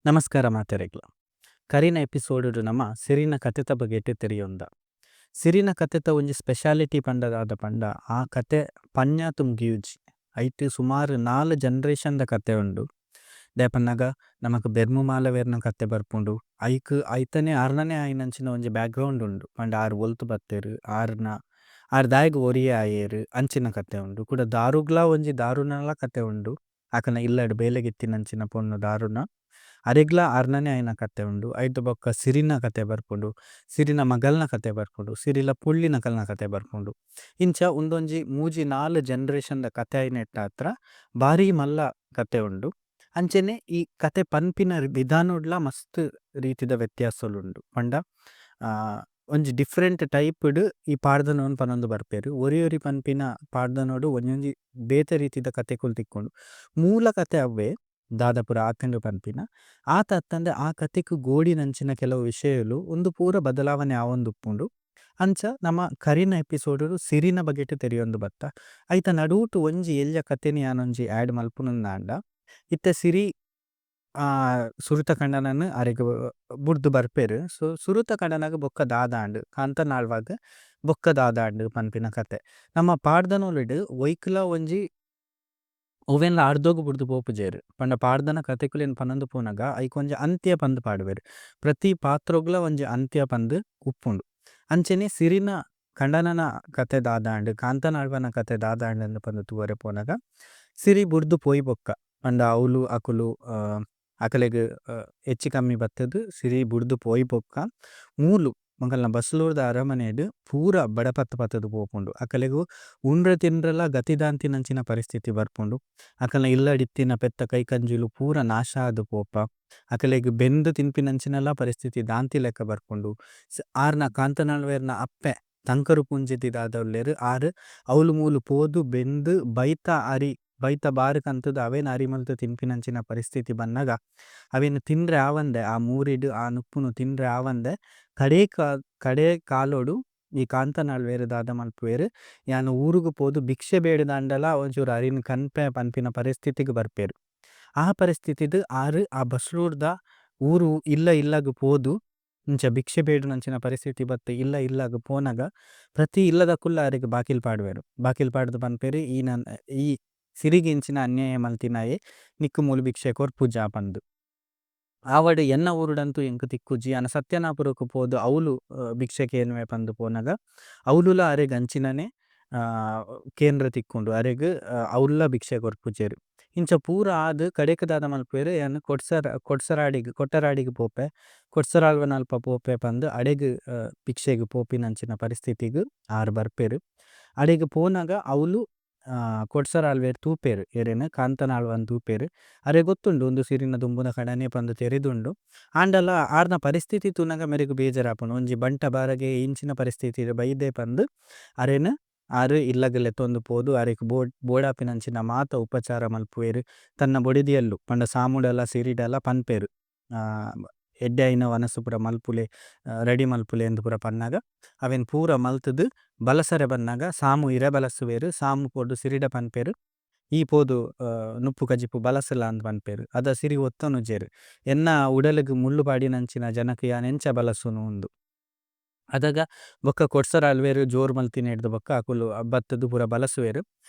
ನಮಸ್ಕಾರ ಮಾತೆರೆಗ್ಲ ಕರಿನ ಎಪಿಸೋಡ್ ನಮ್ಮ ಸಿರಿನ ಕಥೆತ ಬಗೆಟ್ ತೆರಿಯೊಂದ ಸಿರಿನ ಕಥೆತ ಒಂಜಿ ಸ್ಪೆಷಾಲಿಟಿ ಪಂಡದಾದ ಪಂಡ ಆ ಕತೆ ಪನ್ಯಾತು ಮುಗಿಯುಜಿ ಐಟ್ ಸುಮಾರು 4 ಜನರೇಷನ್ದ ಕತೆ ಉಂಡು. ದಾಯಪನ್ನಗ ನಮಕ್ ಬೆರ್ಮು ಮಾಲವೇರ್ನ ಕತೆ ಬರ್ಪುಂಡು. ಐತನೆ ಆರ್ನನೆ ಆಯಿನಂಚಿನ ಒಂಜಿ ಬ್ಯಾಕ್‌ಗ್ರೌಂಡ್ ಉಂಡು. ಪಂಡ ಆರ್ ಒಲ್ತು ಬತ್ತೆರ್ ಆರ್ ದಾಯಗ್ ಒರಿಯೆ ಆಯೆರ್ ಅಂಚಿನ ಕತೆ ಉಂಡು. ಕುಡ ದಾರುಗ್ಲ ಒಂಜಿ ದಾರುನಲ ಕತೆ ಉಂಡು. ಅಕಲ್ನ ಇಲ್ಲಡ್ ಬೇಲೆಗಿತ್ತಿನಂಚಿನ ಪೊನ್ನು ದಾರುನ ಅರೆಗ್ಲ ಆರ್ನನೆ ಆಯಿನ ಕತೆ ಉಂಡು. ಐಟ್ ಬೊಕ್ಕ ಸಿರಿನ ಕತೆ ಬರ್ಪುಂಡು, ಸಿರಿನ ಮಗಲ್ನ ಕತೆ ಬರ್ಪುಂಡು, ಸಿರಿಲ ಪುಳ್ಳಿನಕಲ್ನ ಕತೆ ಬರ್ಪುಂಡು. ಇಂಚ ಉಂದೊಂಜಿ ಮೂಜಿ 4 ಜನರೇಷನ್ದ ಕತೆ ಆಯಿನೆಟ್ಟಾತ್ರ ಬಾರಿ ಮಲ್ಲ ಕತೆ ಉಂಡು. ಅಂಚನೆ ಈ ಕತೆ ಪನ್ಪಿನ ವಿಧಾನೊಡ್ಲ ಮಸ್ತ್ ರೀತಿದ ವ್ಯತ್ಯಾಸೊಲುಂಡು. ಪಂಡ ಒಂಜಿ ಡಿಫ್ರೆಂಟ್ ಟೈಪ್ಡ್ ಈ ಪಾಡ್ದನೊನ್ ಪನೊಂದು ಬರ್ಪೆರ್. ಒರಿ ಪನ್ಪಿನ ಪಾಡ್ದನೊಡು ಒಂಜೊಂಜಿ ಬೇತೆ ರೀತಿದ ಕತೆಕೊಲ್ ತಿಕ್ಕೊಂಡು ಮೂಲ ಕತೆ ಅವ್ವೆ ದಾದಪುರ ಆತಂಡ ಪನ್ಪಿನ ಆತ ಅತ್ತಂದೆ ಆ ಕತೆಗ್ ಗೋಡಿನಂಚಿನ ಕೆಲವು ವಿಷಯಲು ಒಂದು ಪೂರ ಬದಲಾವಣೆ ಆವೊಂದುಪ್ಪುಂಡು. ಅಂಚ ನಮ್ಮ ಕರಿನ ಎಪಿಸೋಡ್ ಸಿರಿನ ಬಗೆಟ್ ತೆರಿಯೊಂದು ಬತ್ತ. ಐತ ನಡೂಟು ಒಂಜಿ ಎಲ್ಯ ಕತೆನಿ ಯಾನೊಂಜಿ ಆಡ್ ಮಲ್ಪುನಂದಾಂಡ ಇತ್ತೆ ಸಿರಿ ಸುರುತ ಕಂಡನನ್ ಅರೆಗ್ ಬುಡ್ದು ಬರ್ಪೆರ್. ಸುರುತ ಕಂಡನಗ ಬೊಕ್ಕ ದಾದಾಂಡ್ ಕಾಂತನಾಳ್ವಾಗ್ ಬೊಕ್ಕ ದಾದಾಂಡ್ ಪನ್ಪಿನ ಕತೆ. ನಮ್ಮ ಪಾಡ್ದನೊಲಿಡ್ ಒಯ್ಕ್ಲ ಒಂಜಿ ಒವೆನ್ಲ ಅರ್ದೋಗು ಬುಡ್ದು ಪೋಪುಜೆರ್. ಪಂಡ ಪಾಡ್ದನ ಕತೆಕುಲೆನ್ ಪನೊಂದು ಪೋನಗ ಐಕೊಂಜಿ ಅಂತ್ಯ ಪಂದ್ ಪಾಡುವೆರ್. ಪ್ರತಿ ಪಾತ್ರೊಗ್ಲ ಒಂಜಿ ಅಂತ್ಯ ಪಂದ್ ಉಪ್ಪುಂಡು. ಅಂಚನೆ ಸಿರಿನ ಕಂಡನನ ಕತೆ ದಾದಾಂಡ್ ಕಾಂತನಾಳ್ವನ ಕತೆ ದಾದಾಂಡ್ ಅಂದ್ ಪಂದ್ ತೂವರೆ ಪೋನಗ ಸಿರಿ ಬುಡ್ದು ಪೋಯಿ ಬೊಕ್ಕ ಪಂಡ ಅವ್ಲು ಅಕುಲು ಅಕಲೆಗ್ ಹೆಚ್ಚಿ ಕಮ್ಮಿ ಬತ್ತದ್ ಸಿರಿ ಬುಡ್ದು ಪೋಯಿ ಬೊಕ್ಕ ಮೂಲು ಮಂಗಲ್ನ ಬಸ್ಲೂರ್ದ ಅರಮನೆಡ್ ಪೂರ ಬಡಪತ್ತ ಪತ್ತದು ಪೋಪುಂಡು. ಅಕಲೆಗ್ ಉಂಡ್ರೆ ತಿನ್ರೆಲ ಗತಿದಾಂತಿನಂಚಿನ ಪರಿಸ್ಥಿತಿ ಬರ್ಪುಂಡು. ಅಕಲ್ನ ಇಲ್ಲಡಿತ್ತಿನ ಪೆತ್ತ ಕೈಕಂಜುಲು ಪೂರ ನಾಶ ಆದ್ ಪೋಪ. ಅಕಲೆಗ್ ಬೆಂದ್ ತಿನ್ಪಿನಂಚಿನಲ ಪರಿಸ್ಥಿತಿ ದಾಂತಿ ಲೆಕ್ಕ ಬರ್ಪುಂಡು. ಆರ್ನ ಕಾಂತನಾಳ್ವೇರ್ನ ಅಪ್ಪೆ ತಂಕರು ಪುಂಜಿತಿದಾದವುಲ್ಲೆರ್ ಆರ್ ಅವ್ಲು ಮೂಲು ಪೋದು ಬೆಂದ್ ಬೈತ ಬಾರ್ ಕಂತುದು ಅವೇನ್ ಅರಿಮಲ್ತು ತಿನ್ಪಿನಂಚಿನ ಪರಿಸ್ಥಿತಿ ಬನ್ನಗ ಅವೇನ್ ತಿಂದ್ರೆ ಆವಂದೆ ಆ ಮೂರಿಡ್ ಆ ನುಪ್ಪುನು ತಿಂದ್ರೆ ಆವಂದೆ ಕಡೆ ಕಾಲೋಡು ಈ ಕಾಂತನಾಳ್ವೇರ್ ದಾದ ಮಲ್ಪುವೆರ್ ಯಾನ್ ಊರುಗು ಪೋದು ಭಿಕ್ಷೆ ಬೇಡದಾಂಡಲ ಒಂಚೂರು ಅರಿನ್ ಕನ್ಪೆ ಪನ್ಪಿನ ಪರಿಸ್ಥಿತಿಗ್ ಬರ್ಪೆರ್. ಆ ಪರಿಸ್ಥಿತಿಡ್ ಆರ್ ಆ ಬಸ್ಲೂರ್ದ ಊರು ಇಲ್ಲಗ್ ಪೋದು ಇಂಚ ಭಿಕ್ಷೆ ಬೇಡುನಂಚಿನ ಪರಿಸ್ಥಿತಿ ಬತ್ತ ಇಲ್ಲಗ್ ಪೋನಗ ಪ್ರತಿ ಇಲ್ಲದಕ್ಕುಲ್ಲ ಅರೆಗ್ ಬಾಕಿಲ್ ಪಾಡುವೆರು. ಬಾಕಿಲ್ ಪಾಡ್ದು ಪನ್ಪೆರ್ ಈ ಸಿರಿಗೆ ಇಂಚಿನ ಅನ್ಯಾಯ ಮಲ್ತಿನಾಯೆ ನಿಕ್ಕು ಮೂಲು ಭಿಕ್ಷೆ ಕೊರ್ಪುಜ ಪಂದ್. ಆವಡ್ ಎನ್ನ ಊರುಡಂತೂ ಎಂಕ್ ತಿಕ್ಕುಜಿ ಅನ ಸತ್ಯನಾಪುರಕ್ ಪೋದು ಅವ್ಲು ಭಿಕ್ಷೆ ಕೇನುವೆ ಪಂದ್ ಪೋನಗ ಅವ್ಲುಲ ಅರೆಗ್ ಅಂಚಿನನೆ ಕೇಂದ್ರ ತಿಕ್ಕುಂಡು ಅರೆಗ್ ಅವ್ಲ ಭಿಕ್ಷೆ ಕೊರ್ಪುಜೆರ್. ಇಂಚ ಪೂರ ಆದ್ ಕಡೆಕ್ ದಾದ ಮಲ್ಪುವೆರ್ ಯಾನ್ ಕೊಟ್ಟರಾಡಿಗ್ ಪೋಪೆ ಕೊಟ್ಸರಾಳ್ವನ ಅಲ್ಪ ಪೋಪೆ ಪಂದ್ ಅಡೆಗ್ ಭಿಕ್ಷೆಗ್ ಪೋಪಿನಂಚಿನ ಪರಿಸ್ಥಿತಿಗ್ ಆರ್ ಬರ್ಪೆರ್. ಅಡೆಗ್ ಪೋನಗ ಅವ್ಲು ಕೊಟ್ಸರಾಳ್ವೇರ್ ತೂಪೆರ್ ಎರೆನ್ ಕಾಂತನಾಳ್ವನ್ ತೂಪೆರ್. ಅರೆ ಗೊತ್ತುಂಡು ಉಂದು ಸಿರಿನ ದುಂಬುದ ಕಡನೆ ಪಂದ್ ತೆರೆದುಂಡು. ಆಂಡಲ ಆರ್ನ ಪರಿಸ್ಥಿತಿ ತೂನಗ ಮೆರೆಗ್ ಬೇಜಾರಾಪುಂಡು. ಒಂಜಿ ಬಂಟ ಬಾರಗೆ ಇಂಚಿನ ಪರಿಸ್ಥಿತಿ ಬೈದೆ ಪಂದ್ ಅರೆನ್ ಆರ್ ಇಲ್ಲಗಲೆ ತೊಂದು ಪೋದು ಅರೆಗ್ ಬೋಡಾಪಿನಂಚಿನ ಮಾತ ಉಪಚಾರ ಮಲ್ಪುವೆರ್. ತನ್ನ ಬೊಡಿದಿಯಲ್ಲು ಪಂಡ ಸಾಮುಡಲ ಸಿರಿಡಲ ಪನ್ಪೆರ್ ಎಡ್ಡೆ ಐನ ವನಸು ಪುರ ಮಲ್ಪುಲೆ ರೆಡಿ ಮಲ್ಪುಲೆ ಎಂದ್ ಪುರ ಪನ್ನಗ ಅವೆನ್ ಪೂರ ಮಲ್ತುದು ಬಲಸರೆ ಬನ್ನಗ ಸಾಮು ಇರೆ ಬಲಸುವೆರ್. ಸಾಮು ಪೋದು ಸಿರಿಡ ಪನ್ಪೆರ್ ಈ ಪೋದು ನುಪ್ಪು ಕಜಿಪು ಬಲಸಲ ಅಂದ್ ಪನ್ಪೆರ್. ಅದ ಸಿರಿ ಒತ್ತೊನುಜೆರ್ ಎನ್ನ ಉಡಲಿಗ್ ಮುಳ್ಳು ಪಾಡಿನಂಚಿನ ಜನಕ್ ಯಾನ್ ಎಂಚ ಬಲಸುನು ಉಂದು. ಅದಗ ಬೊಕ್ಕ ಕೊಟ್ಸರಾಳ್ವೇರ್ ಜೋರ್ ಮಲ್ತಿನ ಹಿಡ್ದು ಬೊಕ್ಕ ಅಕುಲು ಬತ್ತದು ಪೂರ ಬಲಸುವೆರ್.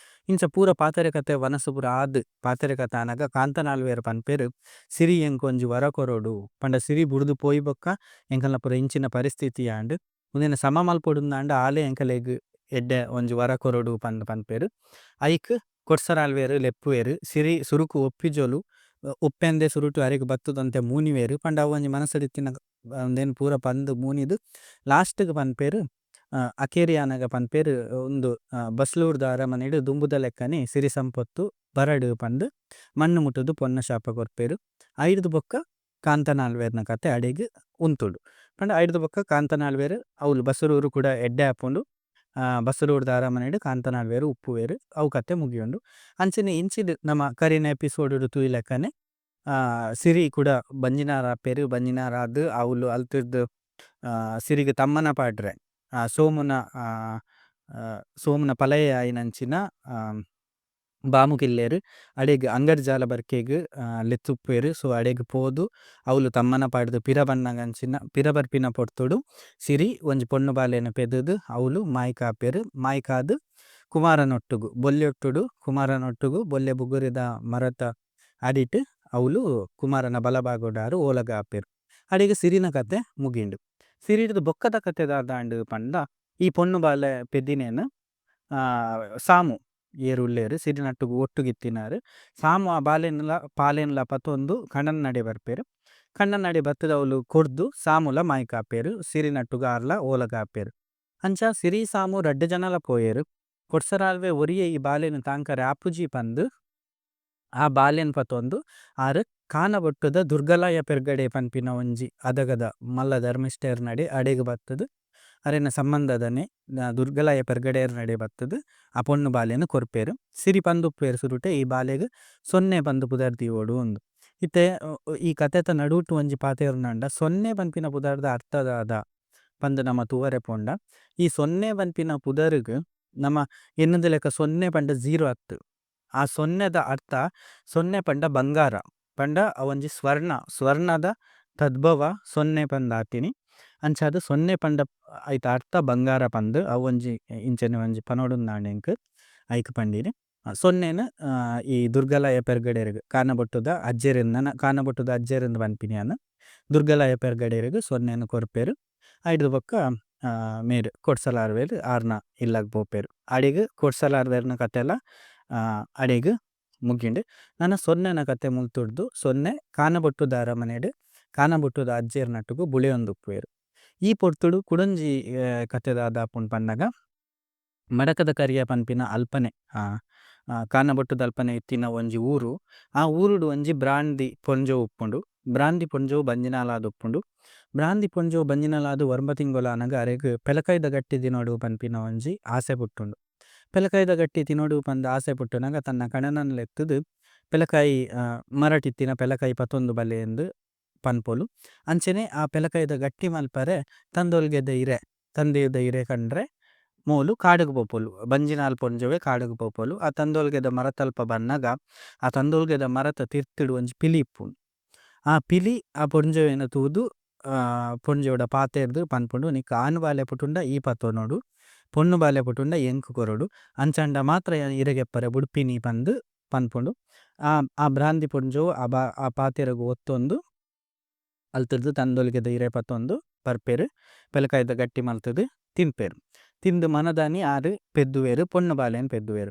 ಇಂಚ ಪೂರ ಪಾತೆರೆ ಕತೆ ವನಸು ಪೂರ ಆದ್ ಪಾತೆರೆ ಕತೆ ಆನಗ ಕಾಂತನಾಳ್ವೇರ್ ಪನ್ಪೆರ್ ಸಿರಿ ಎಂಕ್ ಒಂಜಿ ವರ ಕೊರೊಡು ಪಂಡ ಸಿರಿ ಬುಡ್ದು ಪೋಯಿ ಬೊಕ್ಕ ಎಂಕಲ್ನ ಪೂರ ಇಂಚಿನ ಪರಿಸ್ಥಿತಿ ಆಂಡ್ ಉಂದೆನ ಸಮ ಮಲ್ಪೊಡುಂದಾಂಡ ಆಲೆ ಎಂಕಲೆಗ್ ಎಡ್ಡೆ ಒಂಜಿ ವರ ಕೊರೊಡು ಪಂದ್ ಪನ್ಪೆರ್. ಐಕ್ ಕೊಟ್ಸರಾಳ್ವೇರ್ ಲೆಪ್ಪುವೆರ್. ಸಿರಿ ಸುರುಕು ಒಪ್ಪಿಜೊಲು ಉಪ್ಪೆಂದೆ ಸುರುಟು ಅರೆಗ್ ಬತ್ತುದಂತೆ ಮೂನಿವೆರ್. ಪಂಡ ಅವ್ ಒಂಜಿ ಮನಸಡಿತ್ತಿನ ಉಂದೆನ್ ಪೂರ ಪಂದ್ ಮೂನಿದ್ ಲಾಸ್ಟ್ಗ್ ಪನ್ಪೆರ್ ಅಕೇರಿ ಆನಗ ಪನ್ಪೆರ್ ಉಂದು ಬಸ್ಲೂರ್ದ ಅರಮನೆಡ್ ದುಂಬುದ ಲೆಕ್ಕನೆ ಸಿರಿ ಸಂಪತ್ತು ಬರಡ್ ಪಂದ್ ಮಣ್ಣು ಮುಟ್ಟುದು ಪೊನ್ನ ಶಾಪ ಕೊರ್ಪೆರ್. ಐರ್ದ್ ಬೊಕ್ಕ ಕಾಂತನಾಳ್ವೇರ್ನ ಕತೆ ಅಡೆಗ್ ಉಂತುಡು. ಪಂಡ ಐರ್ದ್ ಬೊಕ್ಕ ಕಾಂತನಾಳ್ವೇರ್ ಅವ್ಲು ಬಸರೂರು ಕೂಡ ಎಡ್ಡೆ ಆಪುಂಡು. ಬಸರೂರ್ದ ಅರಮನೆಡ್ ಕಾಂತನಾಳ್ವೇರ್ ಉಪ್ಪುವೆರ್ ಅವು ಕತೆ ಮುಗಿಯುಂಡು. ಅಂಚನೆ ಇಂಚಿಡ್ ನಮ ಕರಿನ ಎಪಿಸೋಡ್ ತೂಯಿ ಲೆಕ್ಕನೆ ಸಿರಿ ಕೂಡ ಬಂಜಿನಾರ ಆಪೆರ್. ಬಂಜಿನಾರ ಆದ್ ಅವ್ಲು ಅಲ್ತಿರ್ದ್ ಸಿರಿಗ್ ತಮ್ಮನ ಪಾಡ್ರೆ ಸೋಮುನ ಪಲಯೆ ಆಯಿನಂಚಿನ ಬಾಮುಗಿಲ್ಲೆರ್ ಅಡೆಗ್ ಅಂಗಡ್ಜಾಲ ಬರ್ಕೆಗ್ ಲೆತ್ತುಪ್ಪುವೆರ್. ಸೊ ಅಡೆಗ್ ಪೋದು ಅವ್ಲು ತಮ್ಮನ ಪಾಡ್ದ್ ಪಿರ ಬನ್ನಗಂಚಿನ ಪಿರ ಬರ್ಪಿನ ಪೊರ್ತುಡು ಸಿರಿ ಒಂಜಿ ಪೊಣ್ಣು ಬಾಲೆನ್ ಪೆದ್ದ್ ಅವ್ಲು ಮಾಯ್ಕ್ ಆಪೆರ್. ಮಾಯ್ಕ್ ಆದ್ ಕುಮಾರನೊಟ್ಟುಗು ಬೊಲ್ಯೊಟ್ಟುಡು ಕುಮಾರನೊಟ್ಟುಗು ಬೊಲ್ಯೆ ಬುಗುರೆದ ಮರತ ಅಡಿಟ್ ಅವ್ಲು ಕುಮಾರನ ಬಲಭಾಗೊಡಾರು ಓಲಗ ಆಪೆರ್. ಅಡೆಗ್ ಸಿರಿನ ಕತೆ ಮುಗಿಂಡು. ಸಿರಿಡ್ದ್ ಬೊಕ್ಕದ ಕತೆ ದಾದಾಂಡ್ ಪಂಡ ಈ ಪೊಣ್ಣು ಬಾಲೆ ಪೆದ್ದಿನೆನ್ ಸಾಮು ಏರು ಉಲ್ಲೆರ್ ಸಿರಿನಟ್ಟುಗು ಒಟ್ಟುಗಿತ್ತಿನಾರ್. ಸಾಮು ಆ ಪಾಲೆನ್ಲ ಪತೊಂದು ಕಣ್ಣನ್ ನಡೆ ಬರ್ಪೆರ್. ಕಣ್ಣನ್ ನಡೆ ಬತ್ತುದು ಅವ್ಲು ಕೊರ್ದು ಸಾಮುಲ ಮಾಯ್ಕ್ ಆಪೆರ್. ಸಿರಿನಟ್ಟುಗು ಆರ್ಲ ಓಲಗ ಆಪೆರ್. ಅಂಚ ಸಿರಿ ಸಾಮು ರಡ್ಡ್ ಜನಲ ಪೋಯೆರ್. ಕೊಡ್ಸರಾಲ್ವೆ ಒರಿಯೆ ಈ ಬಾಲೆನ್ ತಾಂಕರೆ ಆಪುಜಿ ಪಂದ್ ಆ ಬಾಲೆನ್ ಪತೊಂದು ಆರ್ ಕಾನಬೊಟ್ಟುದ ದುರ್ಗಲಾಯ ಪೆರ್ಗಡೆ ಪನ್ಪಿನ ಒಂಜಿ ಅದಗದ ಮಲ್ಲ ಧರ್ಮಿಷ್ಠೆರ್ ನಡೆ ಅಡೆಗ್ ಬತ್ತುದು ಅರೆನ ಸಂಬಂಧದನೆ ದುರ್ಗಲಾಯ ಪೆರ್ಗಡೆರ್ ನಡೆ ಬತ್ತುದು ಆ ಪೊಣ್ಣು ಬಾಲೆನ್ ಕೊರ್ಪೆರ್. ಸಿರಿ ಪಂದುಪ್ಪುವೆರ್ ಸುರುಟೆ ಈ ಬಾಲೆಗ್ ಸೊನ್ನೆ ಪಂದ್ ಪುದರ್ ದೀವೊಡು ಉಂದು. ಇತ್ತೆ ಈ ಕತೆತ ನಡುಟ್ ಒಂಜಿ ಪಾತೆರ್ನಂಡ ಸೊನ್ನೆ ಪನ್ಪಿನ ಪುದರ್ದ ಅರ್ಥ ದಾದ ಪಂದ್ ನಮ ತೂವರೆ ಪೋಂಡ. ಈ ಸೊನ್ನೆ ಪನ್ಪಿನ ಪುದರ್ಗ್ ನಮ ಎನ್ನೊಂದು ಲೆಕ್ಕ ಸೊನ್ನೆ ಪಂಡ 0 ಅತ್ತು. ಆ ಸೊನ್ನೆದ ಅರ್ಥ ಸೊನ್ನೆ ಪಂಡ ಬಂಗಾರ ಪಂಡ ಅವೊಂಜಿ ಸ್ವರ್ಣದ ತದ್ಭವ ಸೊನ್ನೆ ಪಂದ್ ಆತಿನಿ. ಅಂಚಾದ್ ಸೊನ್ನೆ ಪಂಡ ಐತ ಅರ್ಥ ಬಂಗಾರ ಪಂದ್ ಅವೊಂಜಿ ಇಂಚನೆ ಒಂಜಿ ಪನೊಡುಂದಾಂಡ್ ಎಂಕ್ ಐಕ್ ಪಂಡಿನಿ. ಸೊನ್ನೆನ್ ಈ ದುರ್ಗಲಾಯ ಪೆರ್ಗಡೆರ್ಗ್ ಕಾನಬೊಟ್ಟುದ ಅಜ್ಜೆರಿಂದ್ ಪನ್ಪಿನಿಯನ್ ದುರ್ಗಲಾಯ ಪೆರ್ಗಡೆರ್ಗ್ ಸೊನ್ನೆನ್ ಕೊರ್ಪೆರ್. ಐಡ್ದು ಬೊಕ್ಕ ಮೇರ್ ಕೊಡ್ಸಲಾರ್ವೆರ್ ಆರ್ನ ಇಲ್ಲಗ್ ಪೋಪೆರ್. ಅಡೆಗ್ ಕೊಡ್ಸಲಾರ್ವೆರ್ನ ಕತೆಲ ಅಡೆಗ್ ಮುಗಿಂಡ್. ನನ ಸೊನ್ನೆನ ಕತೆ ಮುಲ್ತುಡ್ದು ಸೊನ್ನೆ ಕಾನಬೊಟ್ಟುದ ಅರಮನೆಡ್ ಕಾನಬೊಟ್ಟುದ ಅಜ್ಜೆರ್ ನಟ್ಟುಗು ಬುಳೆಯೊಂದುಪ್ಪುವೆರ್. ಈ ಪೊರ್ತುಡು ಕುಡೊಂಜಿ ಕತೆ ದಾದ ಆಪುಂಡ್ ಪನ್ನಗ ಮಡಕದ ಕರಿಯ ಪನ್ಪಿನ ಅಲ್ಪನೆ ಕಾನಬೊಟ್ಟುದ ಅಲ್ಪನೆ ಇತ್ತಿನ ಒಂಜಿ ಊರು. ಆ ಊರುಡು ಒಂಜಿ ಬ್ರಾಂದಿ ಪೊಂಜೊ ಉಪ್ಪುಂಡು. ಬ್ರಾಂದಿ ಪೊಂಜೊವು ಬಂಜಿನಾಲಾದ್ ಉಪ್ಪುಂಡು. ಬ್ರಾಂದಿ ಪೊಂಜೊವು ಬಂಜಿನಾಲಾದ್ ವರ್ಮ ತಿಂಗೊಲಾನಗ ಅರೆಗ್ ಪೆಲಕೈದ ಗಟ್ಟಿ ತಿನೊಡು ಪನ್ಪಿನ ಒಂಜಿ ಆಸೆ ಪುಟ್ಟುಂಡು. ಪೆಲಕೈದ ಗಟ್ಟಿ ತಿನೊಡು ಪಂದ್ ಆಸೆ ಪುಟ್ಟುನಗ ತನ್ನ ಕಣನನ್ ಲೆತ್ತುದು ಪೆಲಕಾಯಿ ಮರಟಿತ್ತಿನ ಪೆಲಕಾಯಿ ಪತೊಂದು ಬಲೆ ಎಂದ್ ಪನ್ಪೊಲು. ಅಂಚನೆ ಆ ಪೆಲಕೈದ ಗಟ್ಟಿ ಮಲ್ಪರೆ ತಂದೆಯುದ ಇರೆ ಕಂಡ್ರೆ ಮೂಲು ಕಾಡುಗು ಪೋಪೊಲು. ಬಂಜಿನಾಲ್ ಪೊಂಜೊವೆ ಕಾಡುಗು ಪೋಪೊಲು. ಆ ತಂದೊಲ್ಗೆದ ಮರತಲ್ಪ ಬನ್ನಗ ಆ ತಂದೊಲ್ಗೆದ ಮರತ ತಿರ್ತಿಡು ಒಂಜಿ ಪಿಲಿ ಇಪ್ಪುಂಡು. ಆ ಪಿಲಿ ಆ ಪೊಂಜೊವೆನ ತೂದು ಪೊಂಜೊವುಡ ಪಾತೆರ್ದ್ ಪನ್ಪುಂಡು ನಿಕ್ಕ ಆನ್ ಬಾಲೆ ಪುಟುಂಡ ಈ ಪತೊನೊಡು ಪೊಣ್ಣು ಬಾಲೆ ಪುಟುಂಡ ಎಂಕ್ ಕೊರೊಡು ಅಂಚಾಂಡ ಮಾತ್ರ ಇರೆಗೆಪ್ಪರೆ ಬುಡ್ಪಿನಿ ಪಂದ್ ಪನ್ಪುಂಡು. ಆ ಬ್ರಾಂದಿ ಪೊಂಜೊವು ಆ ಪಾತೆರಗು ಒತ್ತೊಂದು ಅಲ್ತುರ್ದು ತಂದೊಲ್ಗೆದ ಇರೆ ಪತೊಂದು ಬರ್ಪೆರ್. ಪೆಲಕಾಯ್ದ ಗಟ್ಟಿ ಮಲ್ತುದು ತಿನ್ಪೆರ್. ತಿಂದು ಮನದಾನಿ ಆರ್ ಪೆದ್ದುವೆರ್ ಪೊಣ್ಣು ಬಾಲೆನ್ ಪೆದ್ದುವೆರ್.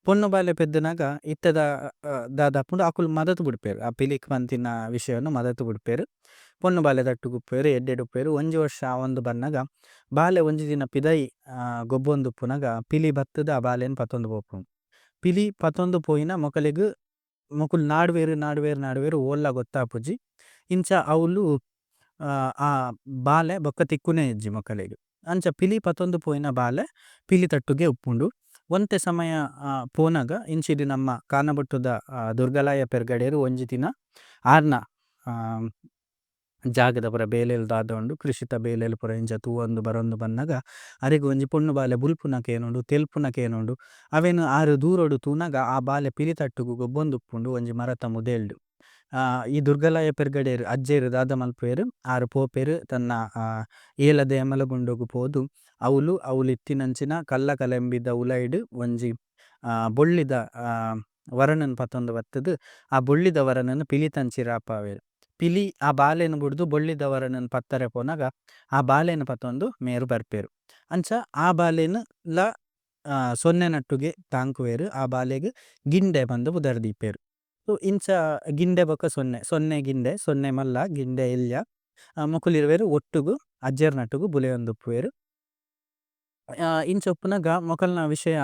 ಪೊಣ್ಣು ಬಾಲೆ ಪೆದ್ದುನಗ ಇತ್ತೆದ ದಾದಾಪುಂಡು ಅಕುಲು ಮದತ್ ಬುಡ್ಪೆರ್. ಆ ಪಿಲಿಕ್ ಪಂತಿನ ವಿಷಯವನ್ನು ಮದತ್ ಬುಡ್ಪೆರ್. ಪೊಣ್ಣು ಬಾಲೆ ತಟ್ಟುಗುಪ್ಪೆರ್ ಎಡ್ಡೆಡುಪ್ಪೆರ್. ಒಂಜಿ ವರ್ಷ ಆವೊಂದು ಬನ್ನಗ ಬಾಲೆ ಒಂಜಿ ದಿನ ಪಿದೈ ಗೊಬ್ಬೊಂದುಪ್ಪುನಗ ಪಿಲಿ ಬತ್ತುದು ಆ ಬಾಲೆನ್ ಪತೊಂದು ಪೋಪುಂಡು. ಪಿಲಿ ಪತೊಂದು ಪೋಯಿನ ಮೊಕುಲು ನಾಡುವೆರು ಓಲ್ಲ ಗೊತ್ತಾಪುಜಿ. ಇಂಚ ಅವ್ಲು ಆ ಬಾಲೆ ಬೊಕ್ಕ ತಿಕ್ಕುನೆ ಇಜ್ಜಿ ಮೊಕಲೆಗ್. ಅಂಚ ಪಿಲಿ ಪತೊಂದು ಪೋಯಿನ ಬಾಲೆ ಪಿಲಿ ತಟ್ಟುಗೆ ಉಪ್ಪುಂಡು. ಒಂತೆ ಸಮಯ ಪೋನಗ ಇಂಚಿಡ್ ನಮ್ಮ ಕಾನಬೊಟ್ಟುದ ದುರ್ಗಲಾಯ ಪೆರ್ಗಡೆರ್ ಒಂಜಿ ದಿನ ಆರ್ನ ಜಾಗದ ಪುರ ಬೇಲೆಲ್ ದಾದ ಕೃಷಿತ ಬೇಲೆಲ್ ಪುರ ಇಂಚ ತೂವೊಂದು ಬರೊಂದು ಬನ್ನಗ ಅರೆಗ್ ಒಂಜಿ ಪೊಣ್ಣು ಬಾಲೆ ಬುಲ್ಪುನ ಕೇನುಂಡು ತೆಲ್ಪುನ ಕೇನುಂಡು. ಅವೆನ್ ಆರು ದೂರೊಡು ತೂನಗ ಆ ಬಾಲೆ ಪಿಲಿ ತಟ್ಟುಗು ಗೊಬ್ಬೊಂದುಪ್ಪುಂಡು ಒಂಜಿ ಮರತ ಮುದೆಲ್ಡು. ಈ ದುರ್ಗಲಾಯ ಪೆರ್ಗಡೆರ್ ಅಜ್ಜೆರ್ ದಾದ ಮಲ್ಪುವೆರ್ ಆರು ಪೋಪೆರ್ ತನ್ನ ಏಲದೆ ಎಮಲಗುಂಡೊಗು ಪೋದು ಅವ್ಲು ಇತ್ತಿನಂಚಿನ ಕಲ್ಲ ಕಲೆಂಬಿದ ಉಲೈಡ್ ಒಂಜಿ ಬೊಳ್ಳಿದ ವರನನ್ ಪತೊಂದು ಬತ್ತುದು ಆ ಬೊಳ್ಳಿದ ವರನನ್ ಪಿಲಿ ತಂಚಿರ ಆಪಾವೆರ್. ಪಿಲಿ ಆ ಬಾಲೆನ್ ಬುಡ್ದು ಬೊಳ್ಳಿದ ವರನನ್ ಪತ್ತರೆ ಪೋನಗ ಆ ಬಾಲೆನ್ ಪತೊಂದು ಮೇರು ಬರ್ಪೆರು. ಅಂಚ ಆ ಬಾಲೆನ್ ಸೊನ್ನೆ ನಟ್ಟುಗೆ ತಾಂಕುವೆರ್. ಆ ಬಾಲೆಗ್ ಗಿಂಡೆ ಪಂದ್ ಪುದರ್ ದೀಪೆರ್. ಇಂಚ ಗಿಂಡೆ ಬೊಕ ಸೊನ್ನೆ ಗಿಂಡೆ ಸೊನ್ನೆ ಮಲ್ಲ ಗಿಂಡೆ ಎಲ್ಯ ಮೊಕುಲಿರುವೆರ್ ಒಟ್ಟುಗು ಅಜ್ಜೆರ್ ನಟ್ಟುಗು ಬುಲೆಯೊಂದುಪ್ಪುವೆರ್. ಇಂಚ ಉಪ್ಪುನಗ ಮೊಕಲ್ನ ವಿಷಯ